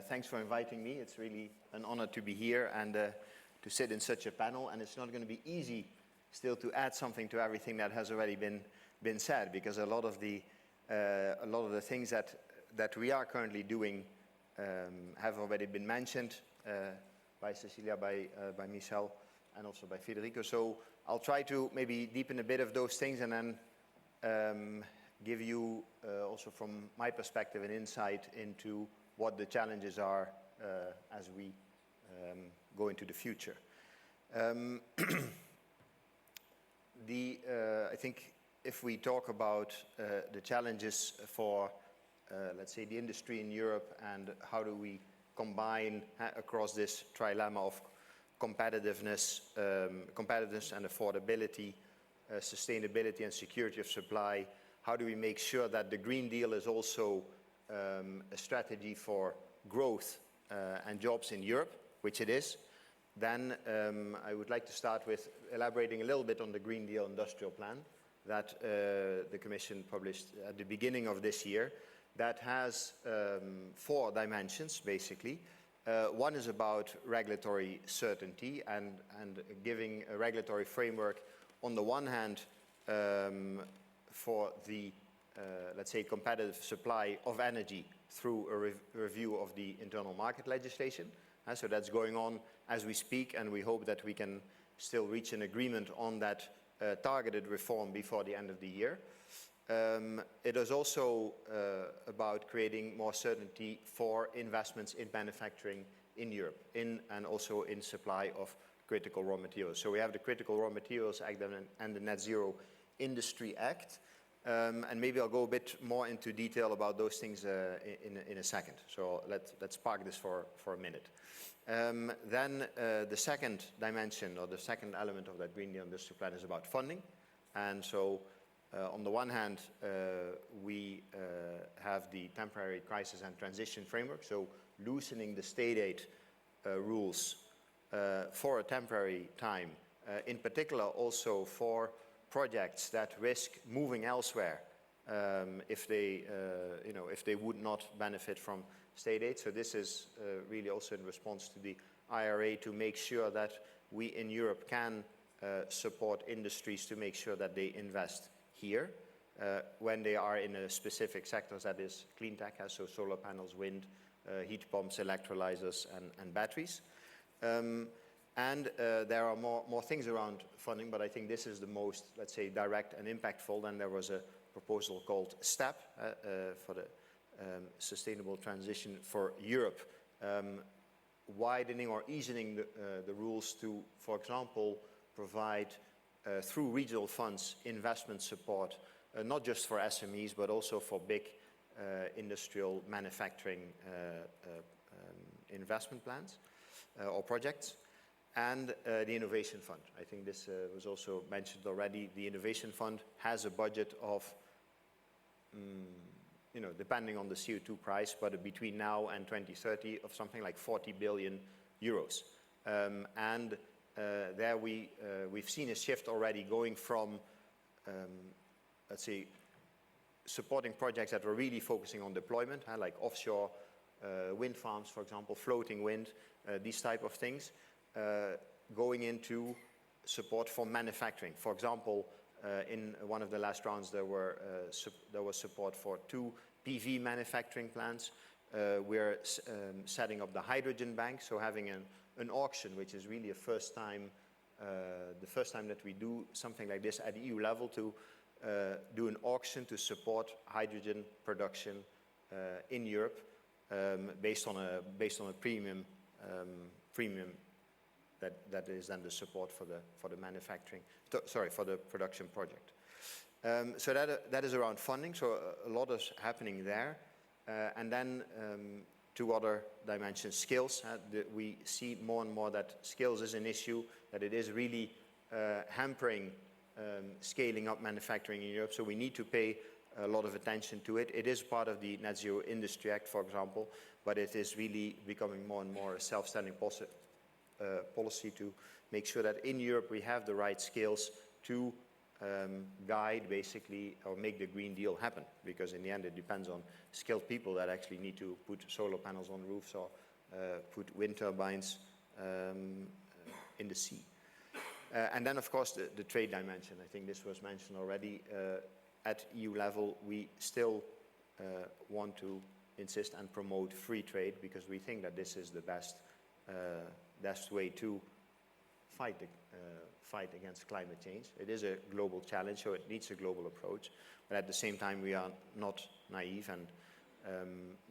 thanks for inviting me. It's really an honor to be here and to sit in such a panel. And it's not going to be easy still to add something to everything that has already been said, because a lot of the things that we are currently doing have already been mentioned by Cecilia, by Michal, and also by Federico. So I'll try to maybe deepen a bit of those things and then give you also from my perspective an insight into what the challenges are as we go into the future. I think if we talk about the challenges for, let's say, the industry in Europe and how do we combine across this trilemma of competitiveness and affordability, sustainability and security of supply, how do we make sure that the Green Deal is also a strategy for growth and jobs in Europe, which it is, then I would like to start with elaborating a little bit on the Green Deal Industrial Plan that the Commission published at the beginning of this year. That has 4 dimensions, basically. One is about regulatory certainty and giving a regulatory framework, on the one hand, for the, let's say, competitive supply of energy through a review of the internal market legislation. So that's going on as we speak, and we hope that we can still reach an agreement on that targeted reform before the end of the year. It is also about creating more certainty for investments in manufacturing in Europe, and also in supply of critical raw materials. So we have the Critical Raw Materials Act and the Net Zero Industry Act. And maybe I'll go a bit more into detail about those things in a second. So let's park this for a minute. Then the second dimension, or the second element of that Green Deal Industrial Plan, is about funding. And so on the one hand, we have the temporary crisis and transition framework, so loosening the state aid rules for a temporary time, in particular also for projects that risk moving elsewhere if they would not benefit from state aid. So this is really also in response to the IRA to make sure that we in Europe can support industries to make sure that they invest here when they are in a specific sectors, that is clean tech, so solar panels, wind, heat pumps, electrolyzers, and batteries. And there are more things around funding, but I think this is the most, let's say, direct and impactful. And there was a proposal called STEP for the Sustainable Transition for Europe, widening or easing the rules to, for example, provide through regional funds investment support, not just for SMEs, but also for big industrial manufacturing investment plans or projects. And the Innovation Fund. I think this was also mentioned already. The Innovation Fund has a budget of, depending on the CO2 price, but between now and 2030 of something like 40 billion euros. And there we've seen a shift already going from, let's say, supporting projects that were really focusing on deployment, like offshore wind farms, for example, floating wind, these type of things. Going into support for manufacturing. For example, in one of the last rounds, there was support for 2 PV manufacturing plants. We're setting up the hydrogen bank, so having an auction, which is really the first time that we do something like this at EU level, to do an auction to support hydrogen production in Europe, based on a premium. That is then the support for the manufacturing, for the production project. So that is around funding. So a lot is happening there, and then 2 other dimensions: skills. We see more and more that skills is an issue, that it is really hampering scaling up manufacturing in Europe. So we need to pay a lot of attention to it. It is part of the Net Zero Industry Act, for example, but it is really becoming more and more a self-standing policy to make sure that in Europe we have the right skills to guide, basically, or make the Green Deal happen. Because in the end it depends on skilled people that actually need to put solar panels on roofs or put wind turbines in the sea. And then, of course, the trade dimension. I think this was mentioned already. At EU level, we still want to insist and promote free trade, because we think that this is the best way to fight against climate change. It is a global challenge, so it needs a global approach. But at the same time, we are not naive, and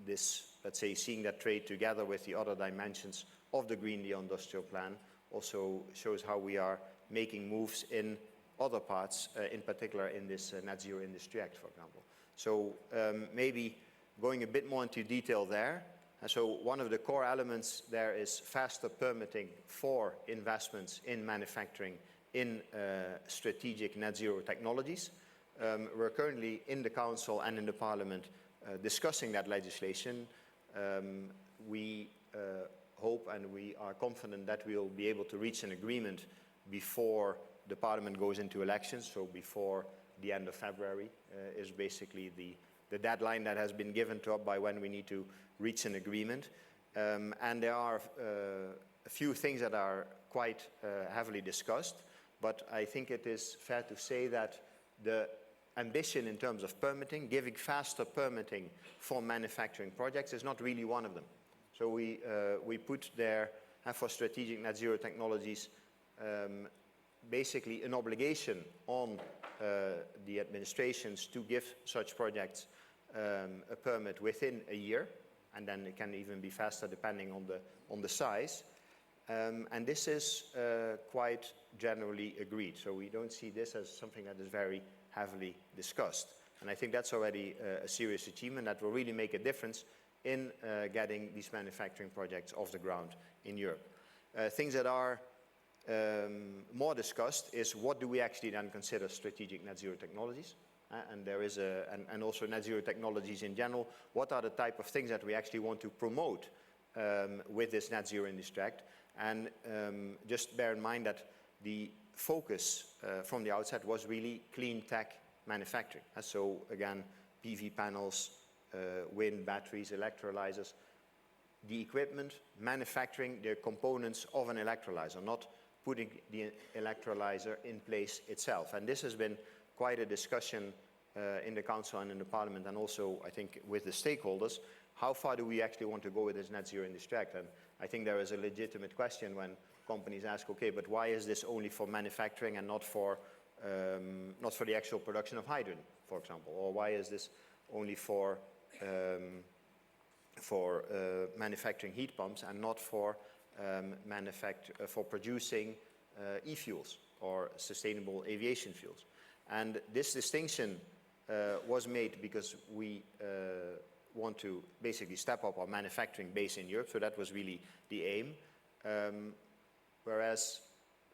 this, let's say, seeing that trade together with the other dimensions of the Green Deal Industrial Plan also shows how we are making moves in other parts, in particular in this Net Zero Industry Act, for example. So maybe going a bit more into detail there. And so one of the core elements there is faster permitting for investments in manufacturing in strategic net zero technologies. We're currently in the Council and in the Parliament discussing that legislation. We hope and we are confident that we will be able to reach an agreement before the Parliament goes into elections, so before the end of February is basically the deadline that has been given to us by when we need to reach an agreement. And there are a few things that are quite heavily discussed, but I think it is fair to say that the ambition in terms of permitting, giving faster permitting for manufacturing projects, is not really one of them. So we put there, for strategic net zero technologies, basically an obligation on the administrations to give such projects a permit within a year, and then it can even be faster depending on the size. And this is quite generally agreed. So we don't see this as something that is very heavily discussed. And I think that's already a serious achievement that will really make a difference in getting these manufacturing projects off the ground in Europe. Things that are more discussed is what do we actually then consider strategic net zero technologies? And there is and also net zero technologies in general. What are the type of things that we actually want to promote with this Net Zero Industry Act? And just bear in mind that the focus from the outset was really clean tech manufacturing. So again, PV panels, wind, batteries, electrolyzers, the equipment, manufacturing the components of an electrolyzer, not putting the electrolyzer in place itself. And this has been quite a discussion in the Council and in the Parliament, and also, I think, with the stakeholders. How far do we actually want to go with this Net Zero Industry Act? And I think there is a legitimate question when companies ask, okay, but why is this only for manufacturing and not for the actual production of hydrogen, for example? Or why is this only for manufacturing heat pumps and not for producing e-fuels or sustainable aviation fuels? And this distinction was made because we want to basically step up our manufacturing base in Europe, so that was really the aim. Whereas,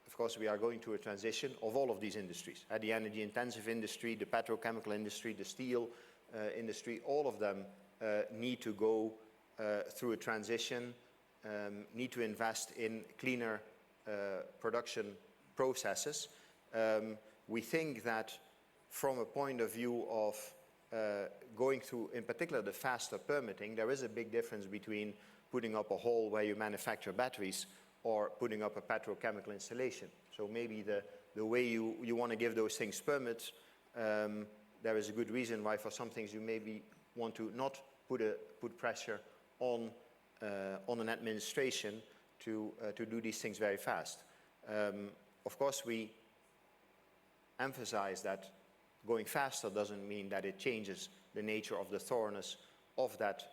of course, we are going through a transition of all of these industries. The energy-intensive industry, the petrochemical industry, the steel industry, all of them need to go through a transition, need to invest in cleaner production processes. We think that from a point of view of going through, in particular, the faster permitting, there is a big difference between putting up a hall where you manufacture batteries or putting up a petrochemical installation. So maybe the way you want to give those things permits, there is a good reason why for some things you maybe want to not put pressure on an administration to do these things very fast. Of course, we emphasize that going faster doesn't mean that it changes the nature of the thoroughness of that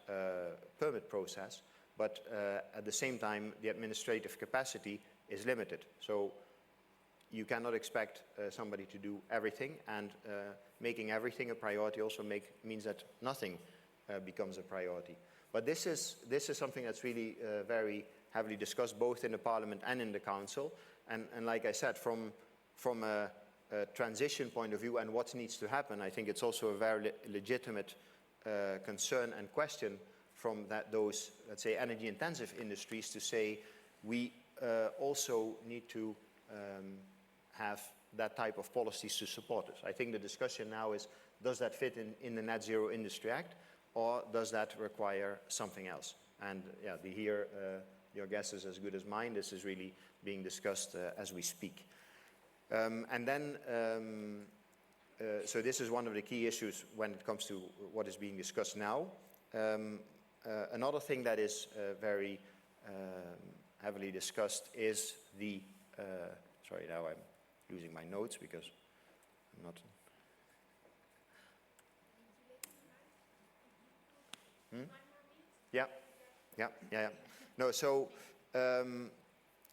permit process, but at the same time, the administrative capacity is limited. So you cannot expect somebody to do everything, and making everything a priority also means that nothing becomes a priority. But this is something that's really very heavily discussed both in the Parliament and in the Council. And like I said, from a transition point of view and what needs to happen, I think it's also a very legitimate concern and question from those, let's say, energy-intensive industries to say we also need to have that type of policies to support us. I think the discussion now is, does that fit in the Net Zero Industry Act, or does that require something else? And yeah, here your guess is as good as mine. This is really being discussed as we speak. And then, so this is one of the key issues when it comes to what is being discussed now. Another thing that is very heavily discussed is the, sorry, now I'm losing my notes because I'm not. Yeah. No, so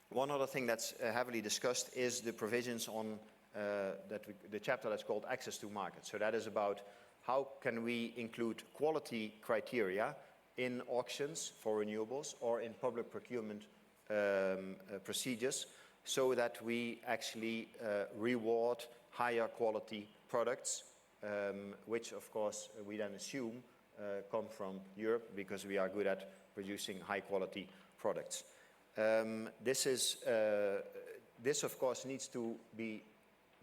one other thing that's heavily discussed is the provisions on the chapter that's called access to markets. So that is about how can we include quality criteria in auctions for renewables or in public procurement procedures, so that we actually reward higher quality products, which of course we then assume come from Europe because we are good at producing high quality products. This of course needs to be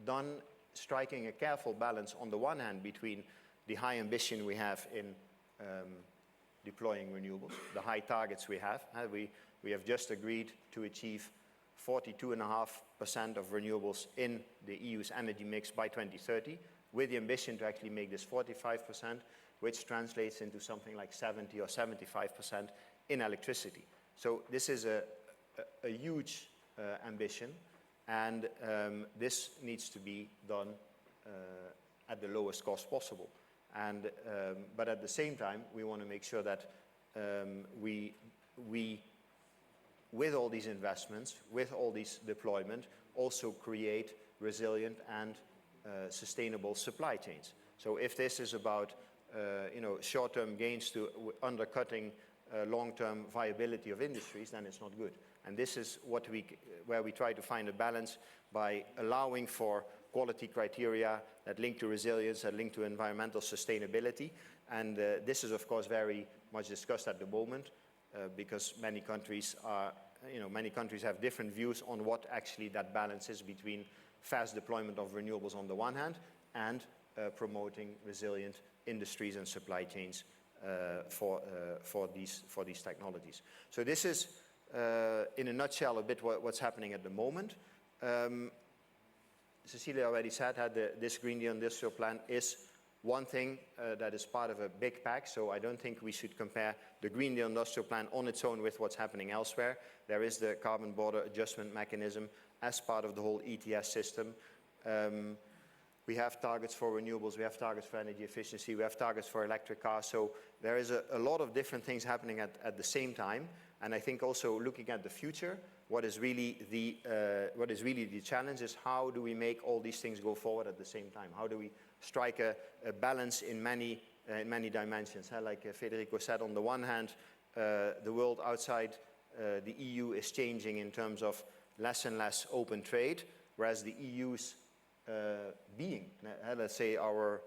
done striking a careful balance on the one hand between the high ambition we have in deploying renewables, the high targets we have. We have just agreed to achieve 42.5% of renewables in the EU's energy mix by 2030, with the ambition to actually make this 45%, which translates into something like 70 or 75% in electricity. So this is a huge ambition, and this needs to be done at the lowest cost possible. And but at the same time, we want to make sure that we, with all these investments, with all these deployment, also create resilient and sustainable supply chains. So if this is about short-term gains to undercutting long-term viability of industries, then it's not good. And this is where we try to find a balance by allowing for quality criteria that link to resilience, that link to environmental sustainability. And this is, of course, very much discussed at the moment because many countries have different views on what actually that balance is between fast deployment of renewables on the one hand and promoting resilient industries and supply chains for these technologies. So this is, in a nutshell, a bit what's happening at the moment. Cecilia already said that this Green Deal Industrial Plan is one thing that is part of a big pack, so I don't think we should compare the Green Deal Industrial Plan on its own with what's happening elsewhere. There is the Carbon Border Adjustment Mechanism as part of the whole ETS system. We have targets for renewables, we have targets for energy efficiency, we have targets for electric cars, so there is a lot of different things happening at the same time. And I think also looking at the future, what is really the challenge is how do we make all these things go forward at the same time? How do we strike a balance in many dimensions? Like Federico said, on the one hand, the world outside the EU is changing in terms of less and less open trade, whereas the EU's being, let's say our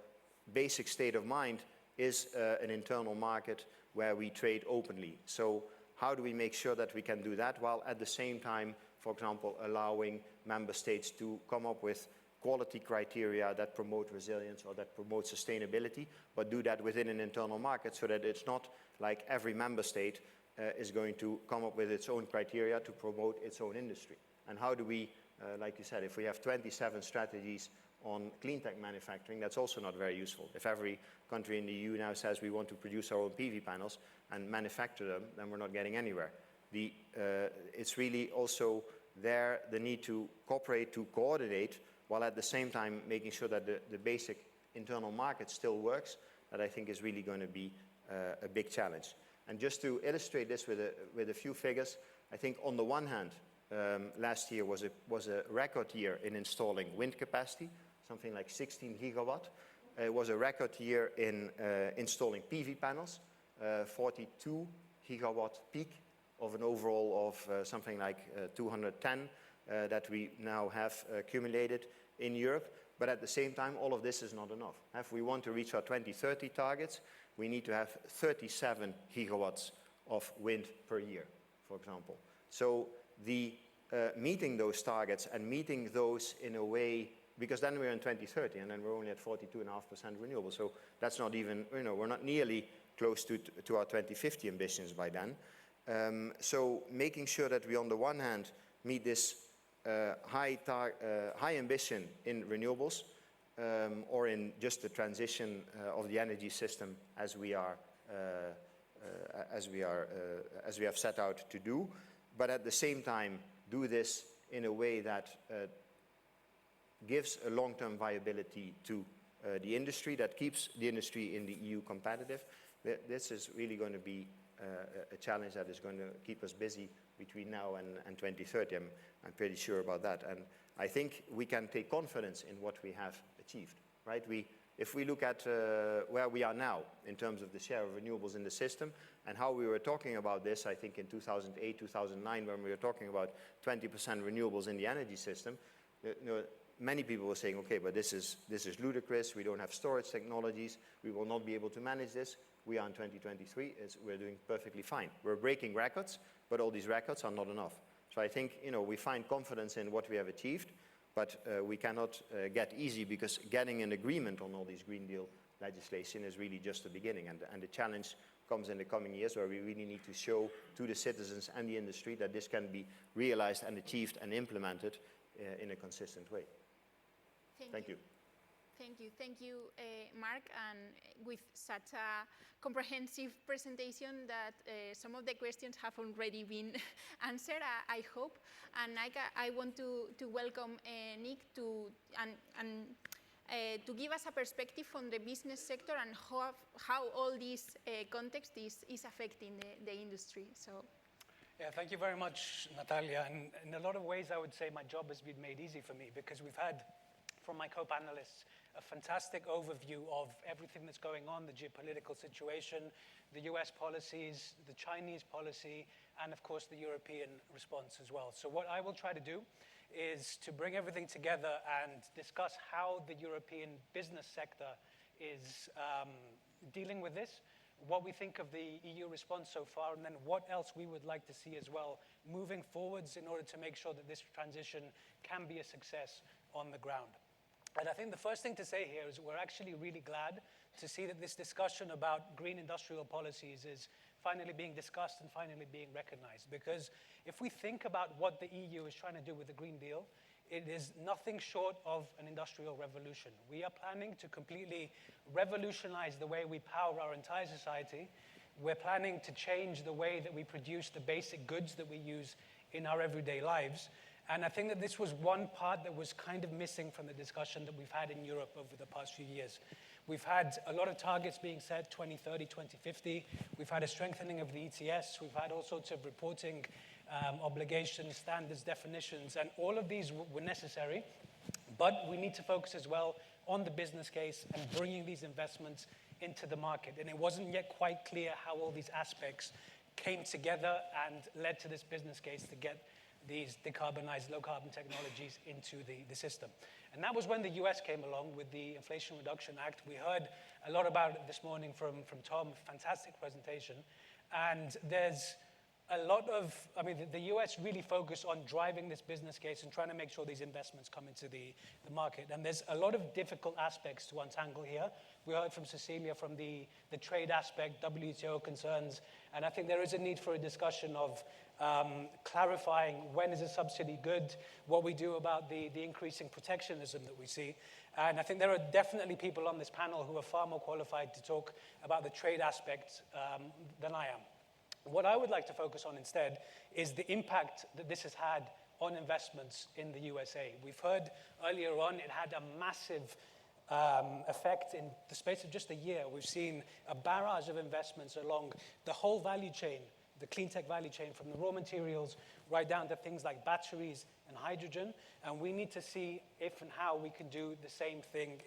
basic state of mind is an internal market where we trade openly. So how do we make sure that we can do that while at the same time, for example, allowing member states to come up with quality criteria that promote resilience or that promote sustainability, but do that within an internal market so that it's not like every member state is going to come up with its own criteria to promote its own industry. And how do we, like you said, if we have 27 strategies on clean tech manufacturing, that's also not very useful. If every country in the EU now says we want to produce our own PV panels and manufacture them, then we're not getting anywhere. It's really also there the need to cooperate, to coordinate, while at the same time making sure that the basic internal market still works, that I think is really going to be a big challenge. And just to illustrate this with a few figures, I think on the one hand, last year was a record year in installing wind capacity, something like 16 gigawatt. It was a record year in installing PV panels, 42 gigawatt peak of an overall of something like 210 that we now have accumulated in Europe. But at the same time, all of this is not enough. If we want to reach our 2030 targets, we need to have 37 gigawatts of wind per year, for example. So meeting those targets and meeting those in a way, because then we're in 2030 and then we're only at 42.5% renewable. So that's not even, we're not nearly close to our 2050 ambitions by then. So making sure that we on the one hand meet this high ambition in renewables or in just the transition of the energy system as we have set out to do, but at the same time do this in a way that gives a long-term viability to the industry, that keeps the industry in the EU competitive. This is really going to be a challenge that is going to keep us busy between now and 2030. I'm pretty sure about that. And I think we can take confidence in what we have achieved, right? If we look at where we are now in terms of the share of renewables in the system and how we were talking about this, I think in 2008, 2009, when we were talking about 20% renewables in the energy system, many people were saying, okay, but this is ludicrous. We don't have storage technologies. We will not be able to manage this. We are in 2023. We're doing perfectly fine. We're breaking records, but all these records are not enough. So I think, we find confidence in what we have achieved, but we cannot get easy because getting an agreement on all these Green Deal legislation is really just the beginning. And the challenge comes in the coming years where we really need to show to the citizens and the industry that this can be realized and achieved and implemented in a consistent way. Thank you. Thank you, Mark, and with such a comprehensive presentation that some of the questions have already been answered, I hope. And I want to welcome Nick to give us a perspective on the business sector and how all this context is affecting the industry. So. Yeah, thank you very much, Natalia. And in a lot of ways, I would say my job has been made easy for me because we've had, from my co-panelists, a fantastic overview of everything that's going on, the geopolitical situation, the US policies, the Chinese policy, and of course the European response as well. So what I will try to do is to bring everything together and discuss how the European business sector is dealing with this, what we think of the EU response so far, and then what else we would like to see as well moving forwards in order to make sure that this transition can be a success on the ground. And I think the first thing to say here is we're actually really glad to see that this discussion about green industrial policies is finally being discussed and finally being recognized. Because if we think about what the EU is trying to do with the Green Deal, it is nothing short of an industrial revolution. We are planning to completely revolutionize the way we power our entire society. We're planning to change the way that we produce the basic goods that we use in our everyday lives. And I think that this was one part that was kind of missing from the discussion that we've had in Europe over the past few years. We've had a lot of targets being set, 2030, 2050. We've had a strengthening of the ETS. We've had all sorts of reporting obligations, standards, definitions, and all of these were necessary. But we need to focus as well on the business case and bringing these investments into the market. And it wasn't yet quite clear how all these aspects came together and led to this business case to get these decarbonized low-carbon technologies into the system. And that was when the US came along with the Inflation Reduction Act. We heard a lot about it this morning from Tom, fantastic presentation. And there's a lot of, the US really focused on driving this business case and trying to make sure these investments come into the market. And there's a lot of difficult aspects to untangle here. We heard from Cecilia from the trade aspect, WTO concerns, and I think there is a need for a discussion of clarifying when is a subsidy good, what we do about the increasing protectionism that we see. And I think there are definitely people on this panel who are far more qualified to talk about the trade aspects than I am. What I would like to focus on instead is the impact that this has had on investments in the USA. We've heard earlier on it had a massive effect in the space of just a year. We've seen a barrage of investments along the whole value chain, the clean tech value chain, from the raw materials right down to things like batteries and hydrogen. And we need to see if and how we can do the same thing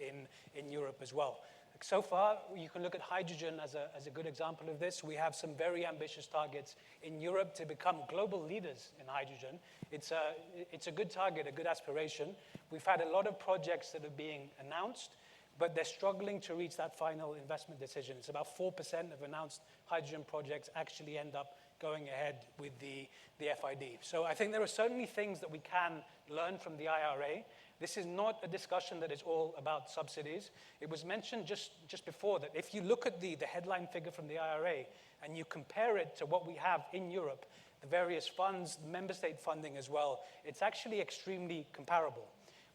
in Europe as well. So far, you can look at hydrogen as a good example of this. We have some very ambitious targets in Europe to become global leaders in hydrogen. It's a good target, a good aspiration. We've had a lot of projects that are being announced, but they're struggling to reach that final investment decision. It's about 4% of announced hydrogen projects actually end up going ahead with the FID. So I think there are certainly things that we can learn from the IRA. This is not a discussion that is all about subsidies. It was mentioned just before that if you look at the headline figure from the IRA and you compare it to what we have in Europe, the various funds, member state funding as well, it's actually extremely comparable.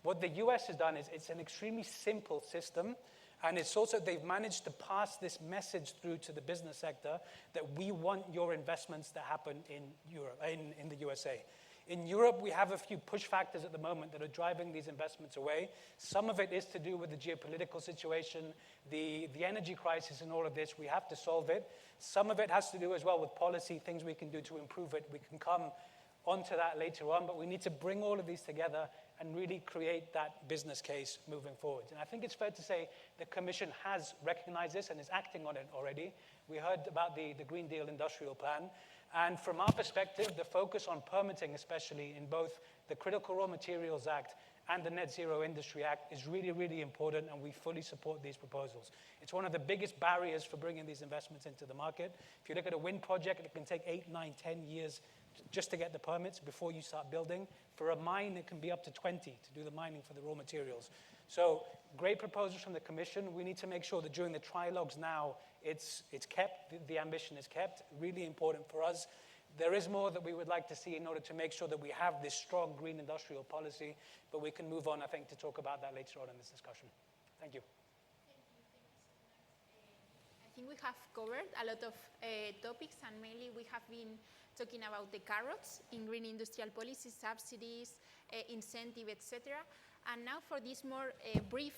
What the US has done is it's an extremely simple system, and it's also they've managed to pass this message through to the business sector that we want your investments to happen in Europe, in the USA. In Europe, we have a few push factors at the moment that are driving these investments away. Some of it is to do with the geopolitical situation, the energy crisis and all of this. We have to solve it. Some of it has to do as well with policy, things we can do to improve it. We can come onto that later on, but we need to bring all of these together and really create that business case moving forward. And I think it's fair to say the Commission has recognized this and is acting on it already. We heard about the Green Deal Industrial Plan. And from our perspective, the focus on permitting, especially in both the Critical Raw Materials Act and the Net Zero Industry Act, is really, really important, and we fully support these proposals. It's one of the biggest barriers for bringing these investments into the market. If you look at a wind project, it can take 8, 9, 10 years just to get the permits before you start building. For a mine, it can be up to 20 to do the mining for the raw materials. So great proposals from the Commission. We need to make sure that during the trilogues now, it's kept, the ambition is kept. Really important for us. There is more that we would like to see in order to make sure that we have this strong green industrial policy, but we can move on, I think, to talk about that later on in this discussion. Thank you. I think we have covered a lot of topics, and mainly we have been talking about the carrots in green industrial policies, subsidies, incentive, etc. And now for this more brief,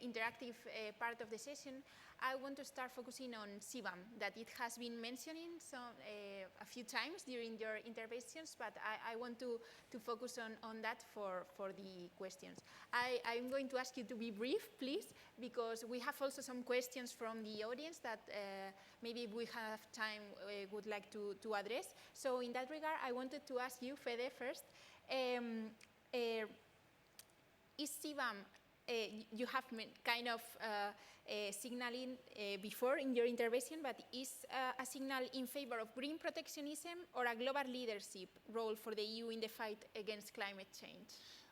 interactive part of the session, I want to start focusing on CBAM, that it has been mentioning a few times during your interventions, but I want to focus on that for the questions. I'm going to ask you to be brief, please, because we have also some questions from the audience that maybe if we have time, would like to address. So in that regard, I wanted to ask you, Fede, first, is CBAM, you have kind of signaling before in your intervention, but is a signal in favor of green protectionism or a global leadership role for the EU in the fight against climate change?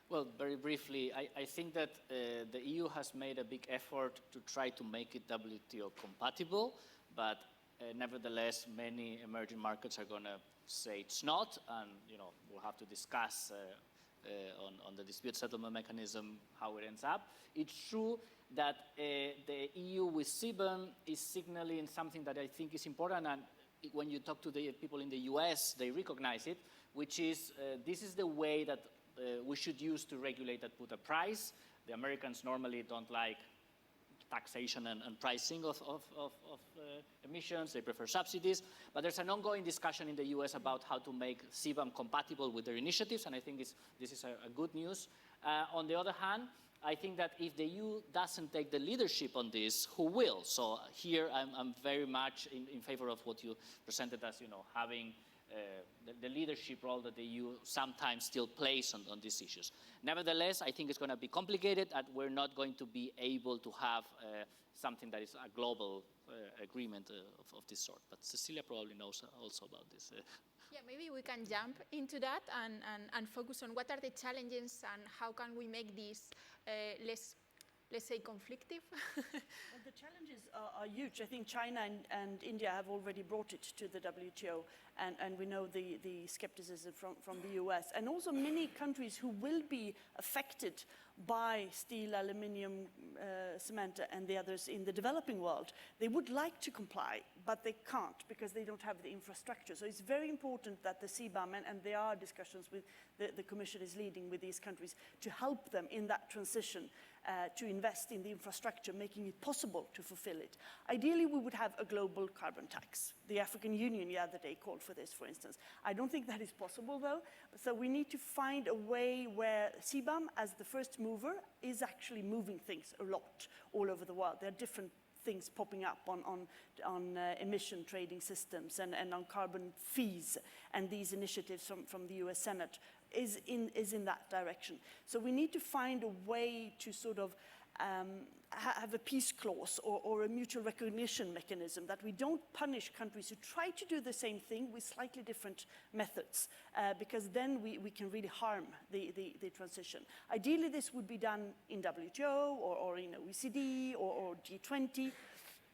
Well, very briefly, I think that the EU has made a big effort to try to make it WTO compatible, but nevertheless, many emerging markets are going to say it's not, and we'll have to discuss on the dispute settlement mechanism how it ends up. It's true that the EU with CBAM is signaling something that I think is important, and when you talk to the people in the US, they recognize it, which is this is the way that we should use to regulate and put a price. The Americans normally don't like taxation and pricing of emissions. They prefer subsidies. But there's an ongoing discussion in the US about how to make CBAM compatible with their initiatives, and I think this is a good news. On the other hand, I think that if the EU doesn't take the leadership on this, who will? So here I'm very much in favor of what you presented as, having the leadership role that the EU sometimes still plays on these issues. Nevertheless, I think it's going to be complicated, and we're not going to be able to have something that is a global agreement of this sort. But Cecilia probably knows also about this. Yeah, maybe we can jump into that and focus on what are the challenges and how can we make this less, let's say, conflictive. Well, the challenges are huge. I think China and India have already brought it to the WTO, and we know the skepticism from the US. And also many countries who will be affected by steel, aluminium, cement, and the others in the developing world. They would like to comply, but they can't because they don't have the infrastructure. So it's very important that the CBAM, and there are discussions with the Commission is leading with these countries to help them in that transition to invest in the infrastructure, making it possible to fulfill it. Ideally, we would have a global carbon tax. The African Union the other day called for this, for instance. I don't think that is possible, though. So we need to find a way where CBAM, as the first mover, is actually moving things a lot all over the world. There are different things popping up on emission trading systems and on carbon fees, and these initiatives from the US Senate is in that direction. So we need to find a way to sort of have a peace clause or a mutual recognition mechanism, that we don't punish countries who try to do the same thing with slightly different methods, because then we can really harm the transition. Ideally, this would be done in WTO or in OECD or G20.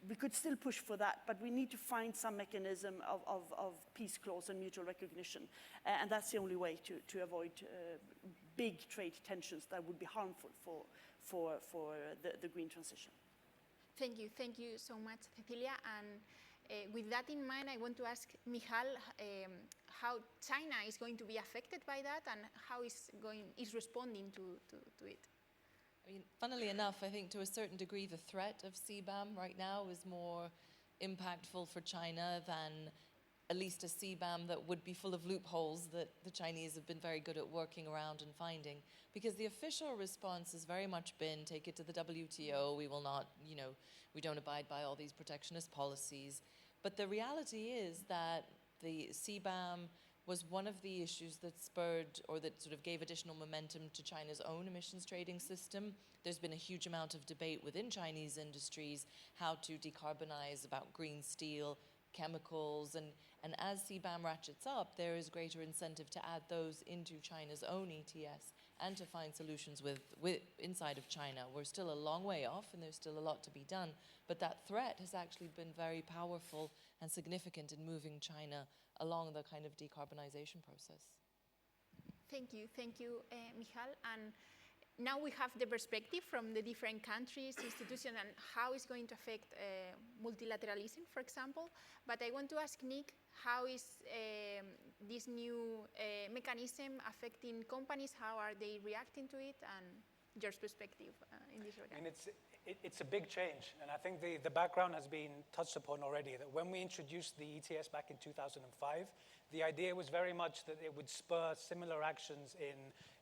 We could still push for that, but we need to find some mechanism of peace clause and mutual recognition. And that's the only way to avoid big trade tensions that would be harmful for the green transition. Thank you so much, Cecilia. And with that in mind, I want to ask Michal how China is going to be affected by that and how is responding to it. I mean, funnily enough, I think to a certain degree the threat of CBAM right now is more impactful for China than at least a CBAM that would be full of loopholes that the Chinese have been very good at working around and finding. Because the official response has very much been, take it to the WTO, we will not, we don't abide by all these protectionist policies. But the reality is that the CBAM was one of the issues that spurred or that sort of gave additional momentum to China's own emissions trading system. There's been a huge amount of debate within Chinese industries how to decarbonize, about green steel, chemicals, and as CBAM ratchets up, there is greater incentive to add those into China's own ETS and to find solutions with inside of China. We're still a long way off and there's still a lot to be done, but that threat has actually been very powerful and significant in moving China along the kind of decarbonization process. Thank you, Michal. And now we have the perspective from the different countries, institutions, and how it's going to affect multilateralism, for example. But I want to ask Nick, how is this new mechanism affecting companies? How are they reacting to it? And your perspective in this regard. I mean, it's a big change, and I think the background has been touched upon already, that when we introduced the ETS back in 2005, the idea was very much that it would spur similar actions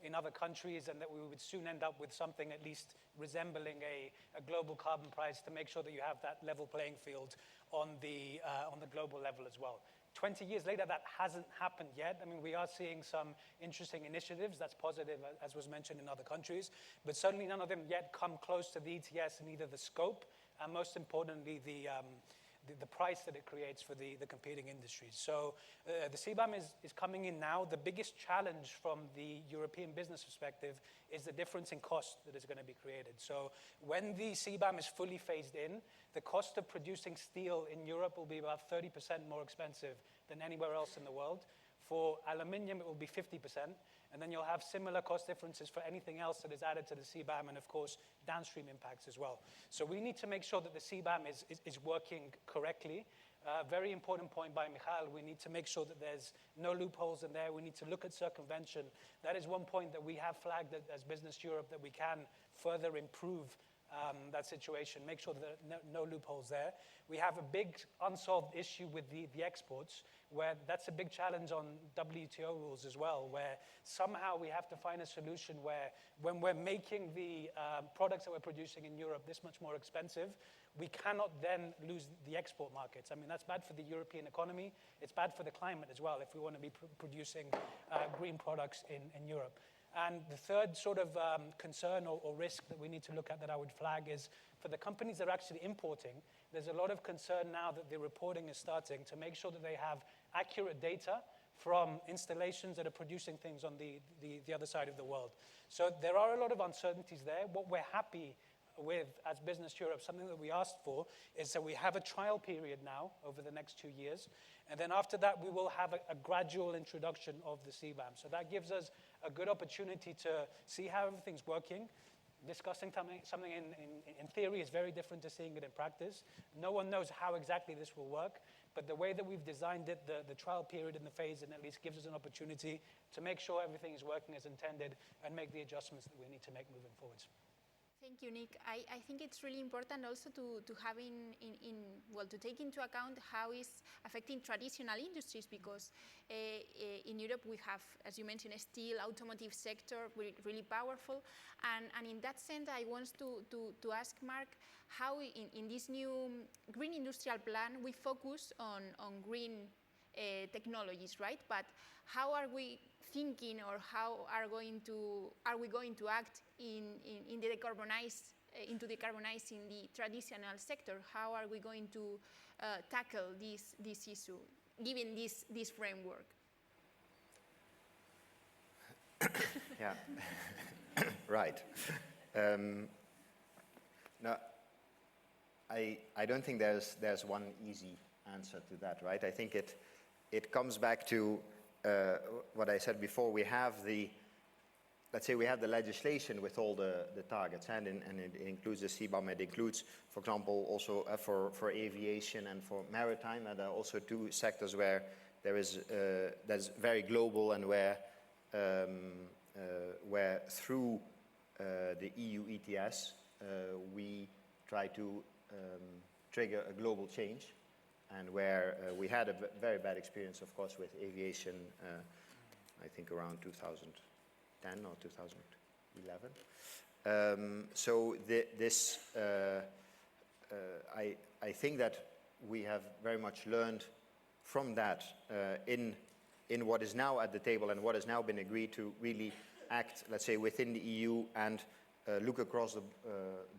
in other countries and that we would soon end up with something at least resembling a global carbon price to make sure that you have that level playing field on the global level as well. 20 years later, that hasn't happened yet. I mean, we are seeing some interesting initiatives. That's positive, as was mentioned in other countries. But certainly none of them yet come close to the ETS in either the scope and, most importantly, the price that it creates for the competing industries. So the CBAM is coming in now. The biggest challenge from the European business perspective is the difference in cost that is going to be created. So when the CBAM is fully phased in, the cost of producing steel in Europe will be about 30% more expensive than anywhere else in the world. For aluminium, it will be 50%. And then you'll have similar cost differences for anything else that is added to the CBAM and, of course, downstream impacts as well. So we need to make sure that the CBAM is working correctly. Very important point by Michal. We need to make sure that there's no loopholes in there. We need to look at circumvention. That is one point that we have flagged as Business Europe, that we can further improve that situation, make sure that there are no loopholes there. We have a big unsolved issue with the exports, where that's a big challenge on WTO rules as well, where somehow we have to find a solution where when we're making the products that we're producing in Europe this much more expensive, we cannot then lose the export markets. I mean, that's bad for the European economy. It's bad for the climate as well if we want to be producing green products in Europe. And the third sort of concern or risk that we need to look at that I would flag is for the companies that are actually importing, there's a lot of concern now that the reporting is starting to make sure that they have accurate data from installations that are producing things on the other side of the world. So there are a lot of uncertainties there. What we're happy with as Business Europe, something that we asked for, is that we have a trial period now over the next 2 years. And then after that, we will have a gradual introduction of the CBAM. So that gives us a good opportunity to see how everything's working. Discussing something in theory is very different to seeing it in practice. No one knows how exactly this will work, but the way that we've designed it, the trial period and the phase, and at least gives us an opportunity to make sure everything is working as intended and make the adjustments that we need to make moving forwards. Thank you, Nick. I think it's really important also to have to take into account how it's affecting traditional industries, because in Europe we have, as you mentioned, a steel, automotive sector, really powerful. And in that sense, I want to ask Mark, how in this new Green Industrial Plan, we focus on green technologies, right? But how are we thinking, or how are we going to act into decarbonizing the traditional sector? How are we going to tackle this issue, given this framework? Yeah, right. Now, I don't think there's one easy answer to that, right? I think it comes back to what I said before. We have let's say we have the legislation with all the targets, and it includes the CBAM. It includes, for example, also for aviation and for maritime. And there are also two sectors where that's very global, and where through the EU ETS we try to trigger a global change. And where we had a very bad experience, of course, with aviation, I think around 2010 or 2011. So I think that we have very much learned from that in what is now at the table and what has now been agreed to really act, let's say, within the EU and look across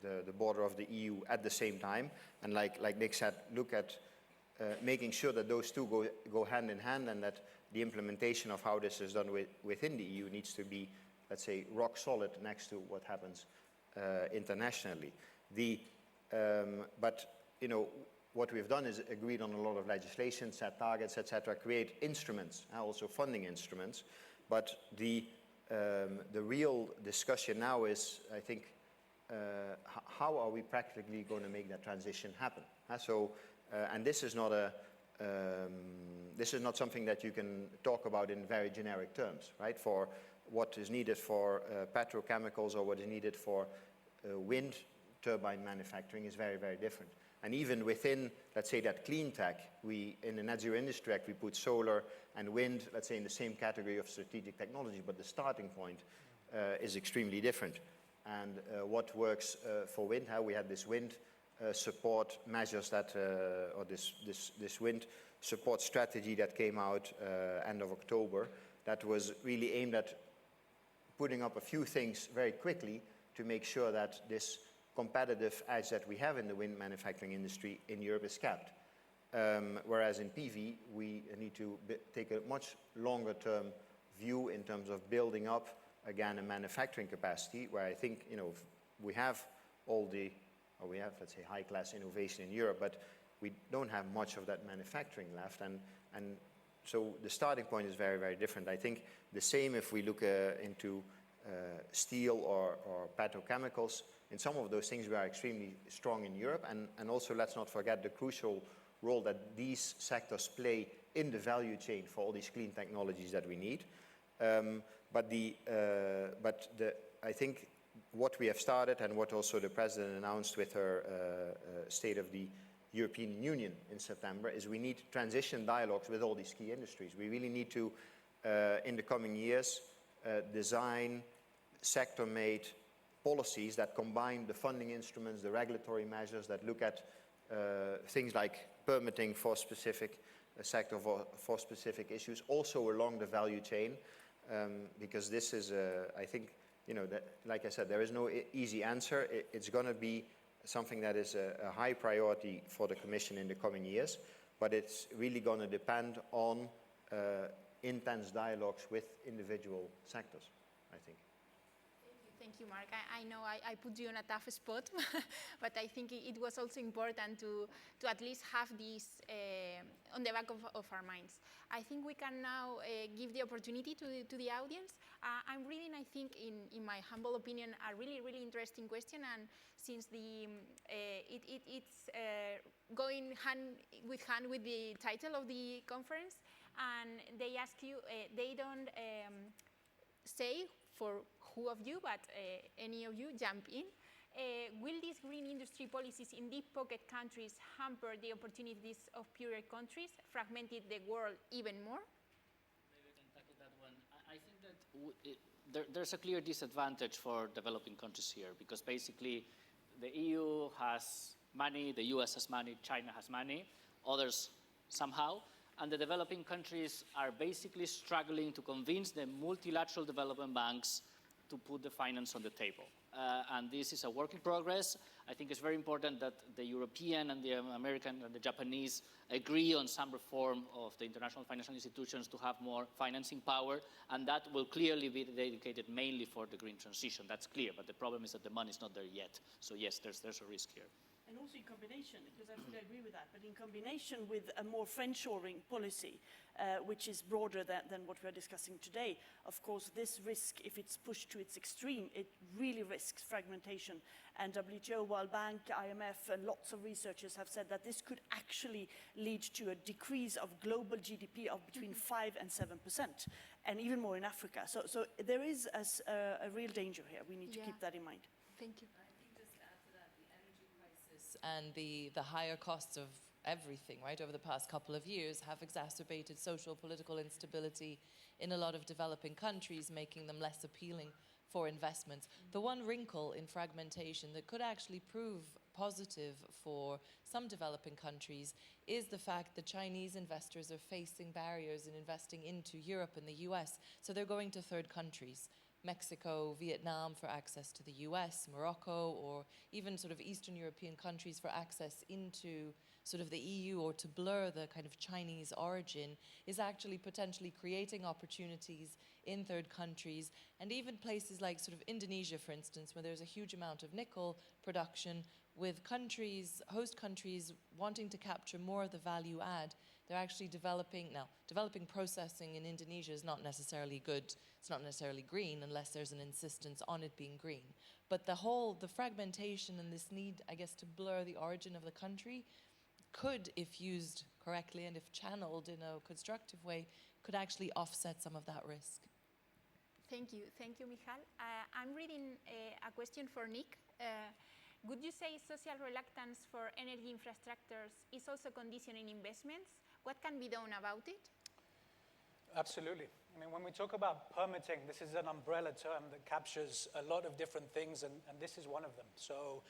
the border of the EU at the same time. And like Nick said, look at making sure that those two go hand in hand, and that the implementation of how this is done within the EU needs to be, let's say, rock solid next to what happens internationally. But you know, what we've done is agreed on a lot of legislation, set targets, etc., create instruments, also funding instruments. But the real discussion now is, I think, how are we practically going to make that transition happen? And this is not something that you can talk about in very generic terms, right? For what is needed for petrochemicals or what is needed for wind turbine manufacturing is very, very different. And even within, let's say, that clean tech, in the Net Zero Industry Act, we put solar and wind, let's say, in the same category of strategic technology, but the starting point is extremely different. And what works for wind, how we had this wind support measures that, or this wind support strategy that came out end of October, that was really aimed at putting up a few things very quickly to make sure that this competitive edge that we have in the wind manufacturing industry in Europe is kept. Whereas in PV, we need to take a much longer term view in terms of building up, again, a manufacturing capacity where I think, we have let's say, high-class innovation in Europe, but we don't have much of that manufacturing left. And so the starting point is very, very different. I think the same if we look into steel or petrochemicals. In some of those things, we are extremely strong in Europe. And also, let's not forget the crucial role that these sectors play in the value chain for all these clean technologies that we need. I think what we have started and what also the President announced with her State of the European Union in September is we need transition dialogues with all these key industries. We really need to, in the coming years, design sector-made policies that combine the funding instruments, the regulatory measures that look at things like permitting for specific sector, for specific issues, also along the value chain, because this is, I think, that, like I said, there is no easy answer. It's going to be something that is a high priority for the Commission in the coming years, but it's really going to depend on intense dialogues with individual sectors, I think. Thank you, Mark. I know I put you on a tough spot, but I think it was also important to at least have this on the back of our minds. I think we can now give the opportunity to the audience. I'm reading, I think, in my humble opinion, a really, really interesting question, and since it's going hand with the title of the conference, and they ask you, they don't say for who of you, but any of you jump in. Will these green industry policies in deep pocket countries hamper the opportunities of poorer countries, fragmented the world even more? Maybe I can tackle that one. I think that there's a clear disadvantage for developing countries here, because basically the EU has money, the US has money, China has money, others somehow, and the developing countries are basically struggling to convince the multilateral development banks to put the finance on the table. And this is a work in progress. I think it's very important that the European and the American and the Japanese agree on some reform of the international financial institutions to have more financing power, and that will clearly be dedicated mainly for the green transition. That's clear, but the problem is that the money is not there yet. So yes, there's a risk here. And also in combination, because I fully agree with that, but in combination with a more friendshoring policy, which is broader than what we're discussing today, of course, this risk, if it's pushed to its extreme, it really risks fragmentation. And WTO, World Bank, IMF, and lots of researchers have said that this could actually lead to a decrease of global GDP of between 5 and 7%, and even more in Africa. So there is a real danger here. We need to keep that in mind. Thank you. And the higher costs of everything, right, over the past couple of years have exacerbated social, political instability in a lot of developing countries, making them less appealing for investments. The one wrinkle in fragmentation that could actually prove positive for some developing countries is the fact that Chinese investors are facing barriers in investing into Europe and the US, so they're going to third countries. Mexico, Vietnam for access to the US, Morocco, or even sort of Eastern European countries for access into sort of the EU, or to blur the kind of Chinese origin, is actually potentially creating opportunities in third countries, and even places like sort of Indonesia, for instance, where there's a huge amount of nickel production, with countries, host countries, wanting to capture more of the value add. They're actually developing processing in Indonesia is not necessarily good. It's not necessarily green unless there's an insistence on it being green. But the fragmentation and this need, I guess, to blur the origin of the country could, if used correctly and if channeled in a constructive way, could actually offset some of that risk. Thank you, Michal. I'm reading a question for Nick. Would you say social reluctance for energy infrastructures is also conditioning investments? What can be done about it? Absolutely. I mean, when we talk about permitting, this is an umbrella term that captures a lot of different things, and this is one of them. So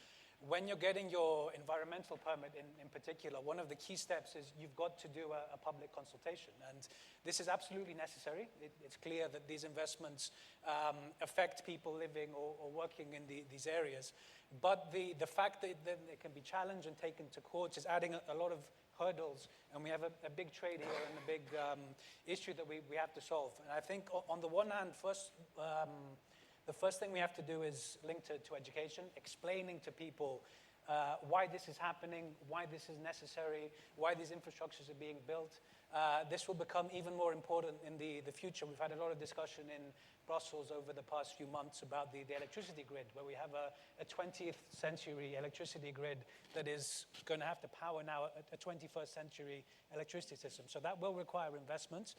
when you're getting your environmental permit in particular, one of the key steps is you've got to do a public consultation. And this is absolutely necessary. It's clear that these investments affect people living or working in these areas. But the fact that they can be challenged and taken to courts is adding a lot of hurdles. And we have a big trade here and a big issue that we have to solve. And I think on the one hand, the first thing we have to do is link to education, explaining to people why this is happening, why this is necessary, why these infrastructures are being built. This will become even more important in the future. We've had a lot of discussion in Brussels over the past few months about the electricity grid, where we have a 20th century electricity grid that is going to have to power now a 21st century electricity system. So that will require investments.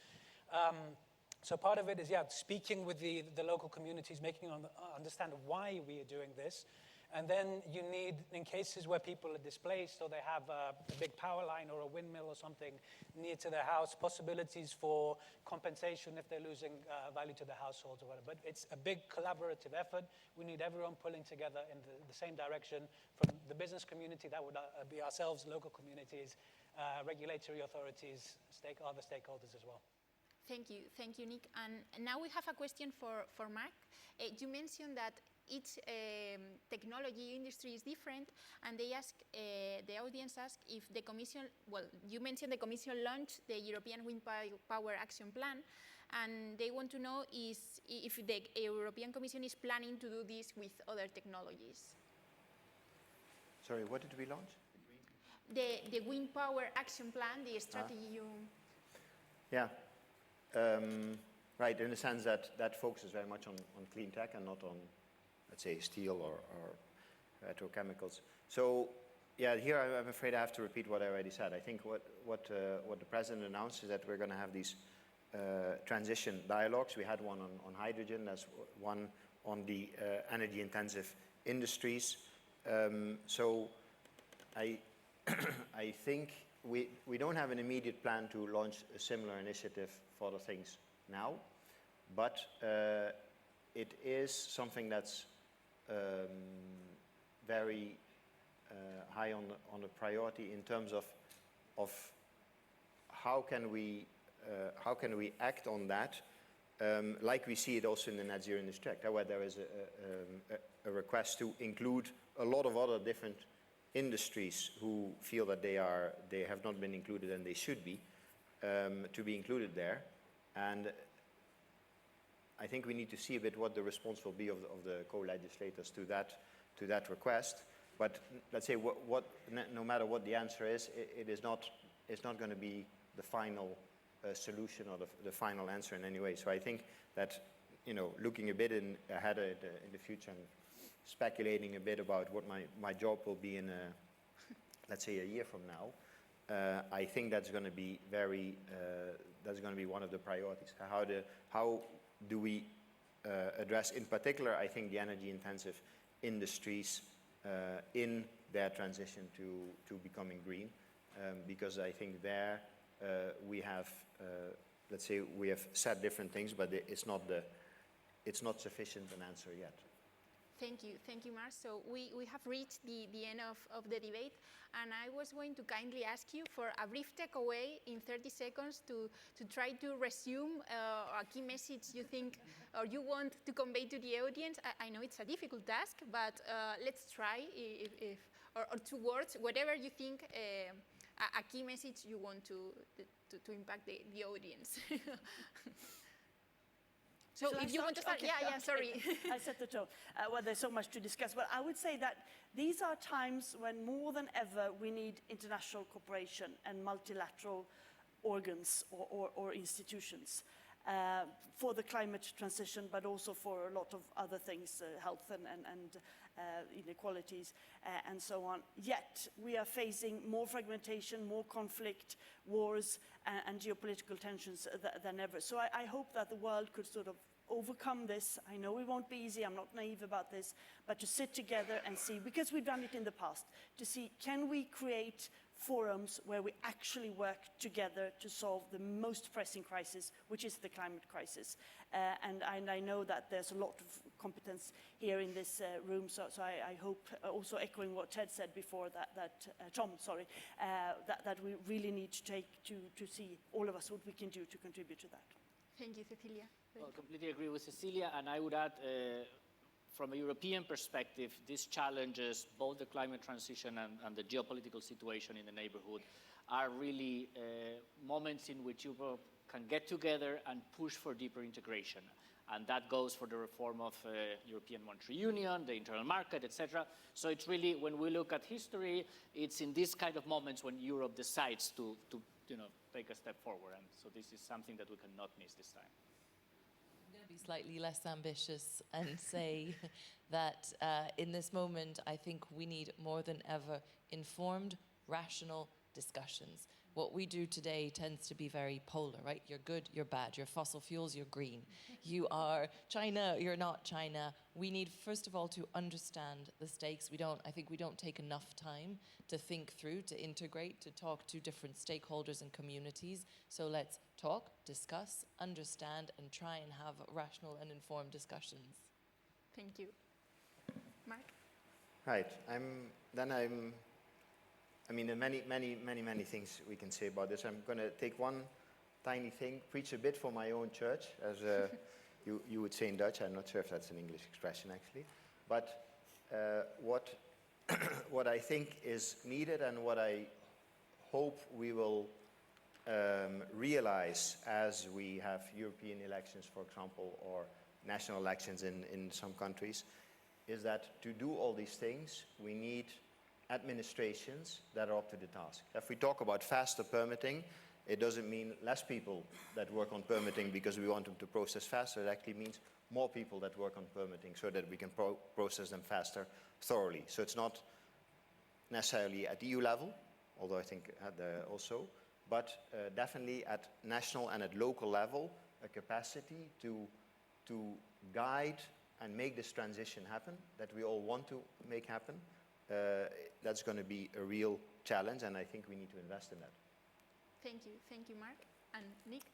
So part of it is, speaking with the local communities, making them understand why we are doing this. And then you need, in cases where people are displaced or they have a big power line or a windmill or something near to their house, possibilities for compensation if they're losing value to their households or whatever. But it's a big collaborative effort. We need everyone pulling together in the same direction, from the business community, that would be ourselves, local communities, regulatory authorities, other stakeholders as well. Thank you, Nick. And now we have a question for Mark. You mentioned that each technology industry is different, and they ask, the audience asked if the Commission, well, you mentioned the Commission launched the European Wind Power Action Plan, and they want to know if the European Commission is planning to do this with other technologies. Sorry, what did we launch? The Wind Power Action Plan, the strategy you... Yeah. Right, in the sense that focuses very much on clean tech and not on, let's say, steel or petrochemicals. So, yeah, here I'm afraid I have to repeat what I already said. I think what the President announced is that we're going to have these transition dialogues. We had one on hydrogen, there's one on the energy-intensive industries. So I think we don't have an immediate plan to launch a similar initiative for the things now, but it is something that's very high on the priority in terms of how can we act on that, like we see it also in the Net Zero Industry Act, where there is a request to include a lot of other different industries who feel that they have not been included and they should be, to be included there. And I think we need to see a bit what the response will be of the co-legislators to that request. But let's say no matter what the answer is, it's not going to be the final solution or the final answer in any way. So I think that, looking a bit ahead in the future and speculating a bit about what my job will be in, let's say, a year from now, I think that's going to be that's going to be one of the priorities. How do we address, in particular, I think, the energy-intensive industries in their transition to becoming green? Because I think there we have, let's say, we have said different things, but it's not sufficient an answer yet. Thank you, Mark. So we have reached the end of the debate, and I was going to kindly ask you for a brief takeaway in 30 seconds to try to resume a key message you think or you want to convey to the audience. I know it's a difficult task, but let's try, or 2 words, whatever you think a key message you want to impact the audience. So if you want to start, okay, yeah, sorry. I set the tone. Well, there's so much to discuss, but I would say that these are times when more than ever we need international cooperation and multilateral organs or institutions for the climate transition, but also for a lot of other things, health and inequalities and so on. Yet we are facing more fragmentation, more conflict, wars and geopolitical tensions than ever. So I hope that the world could sort of overcome this. I know it won't be easy, I'm not naive about this, but to sit together and see, because we've done it in the past, to see, can we create forums where we actually work together to solve the most pressing crisis, which is the climate crisis. And I know that there's a lot of competence here in this room. So I hope, also echoing what Ted said before, Tom, sorry, that we really need to take to see all of us what we can do to contribute to that. Thank you, Cecilia. Well, I completely agree with Cecilia, and I would add, from a European perspective, this challenges both the climate transition and the geopolitical situation in the neighborhood are really moments in which Europe can get together and push for deeper integration. And that goes for the reform of European Monetary Union, the internal market, etc. So it's really, when we look at history, it's in these kind of moments when Europe decides to take a step forward. And so this is something that we cannot miss this time. I'm going to be slightly less ambitious and say that in this moment, I think we need more than ever informed, rational discussions. What we do today tends to be very polar, right? You're good, you're bad. You're fossil fuels, you're green. You are China, you're not China. We need, first of all, to understand the stakes. I think we don't take enough time to think through, to integrate, to talk to different stakeholders and communities. So let's talk, discuss, understand, and try and have rational and informed discussions. Thank you. Mark? Right. I mean, there are many things we can say about this. I'm going to take one tiny thing, preach a bit for my own church, as you would say in Dutch. I'm not sure if that's an English expression, actually. But what I think is needed and what I hope we will realize as we have European elections, for example, or national elections in some countries, is that to do all these things, we need administrations that are up to the task. If we talk about faster permitting, it doesn't mean less people that work on permitting because we want them to process faster. It actually means more people that work on permitting so that we can process them faster, thoroughly. So it's not necessarily at EU level, although I think also, but definitely at national and at local level, a capacity to guide and make this transition happen that we all want to make happen. That's going to be a real challenge, and I think we need to invest in that. Thank you, Mark. And Nick?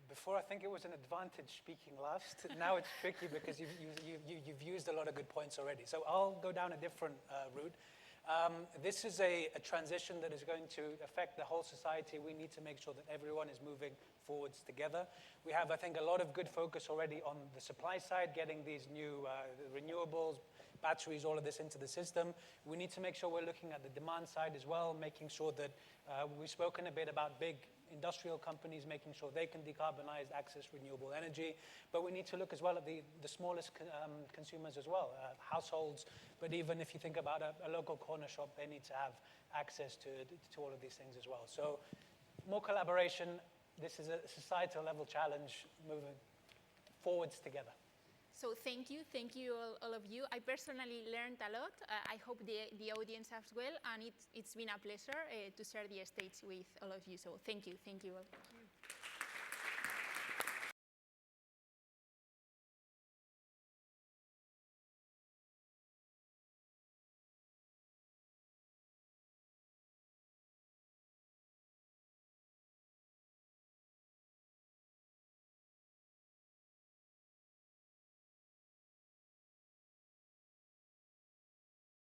Before, I think it was an advantage speaking last. Now it's tricky because you've used a lot of good points already. So I'll go down a different route. This is a transition that is going to affect the whole society. We need to make sure that everyone is moving forwards together. We have, I think, a lot of good focus already on the supply side, getting these new renewables, batteries, all of this into the system. We need to make sure we're looking at the demand side as well, making sure that we've spoken a bit about big industrial companies, making sure they can decarbonize, access renewable energy. But we need to look as well at the smallest consumers as well, households. But even if you think about a local corner shop, they need to have access to all of these things as well. So more collaboration. This is a societal level challenge, moving forwards together. So thank you all of you. I personally learned a lot. I hope the audience as well, and it's been a pleasure to share the stage with all of you. So thank you all.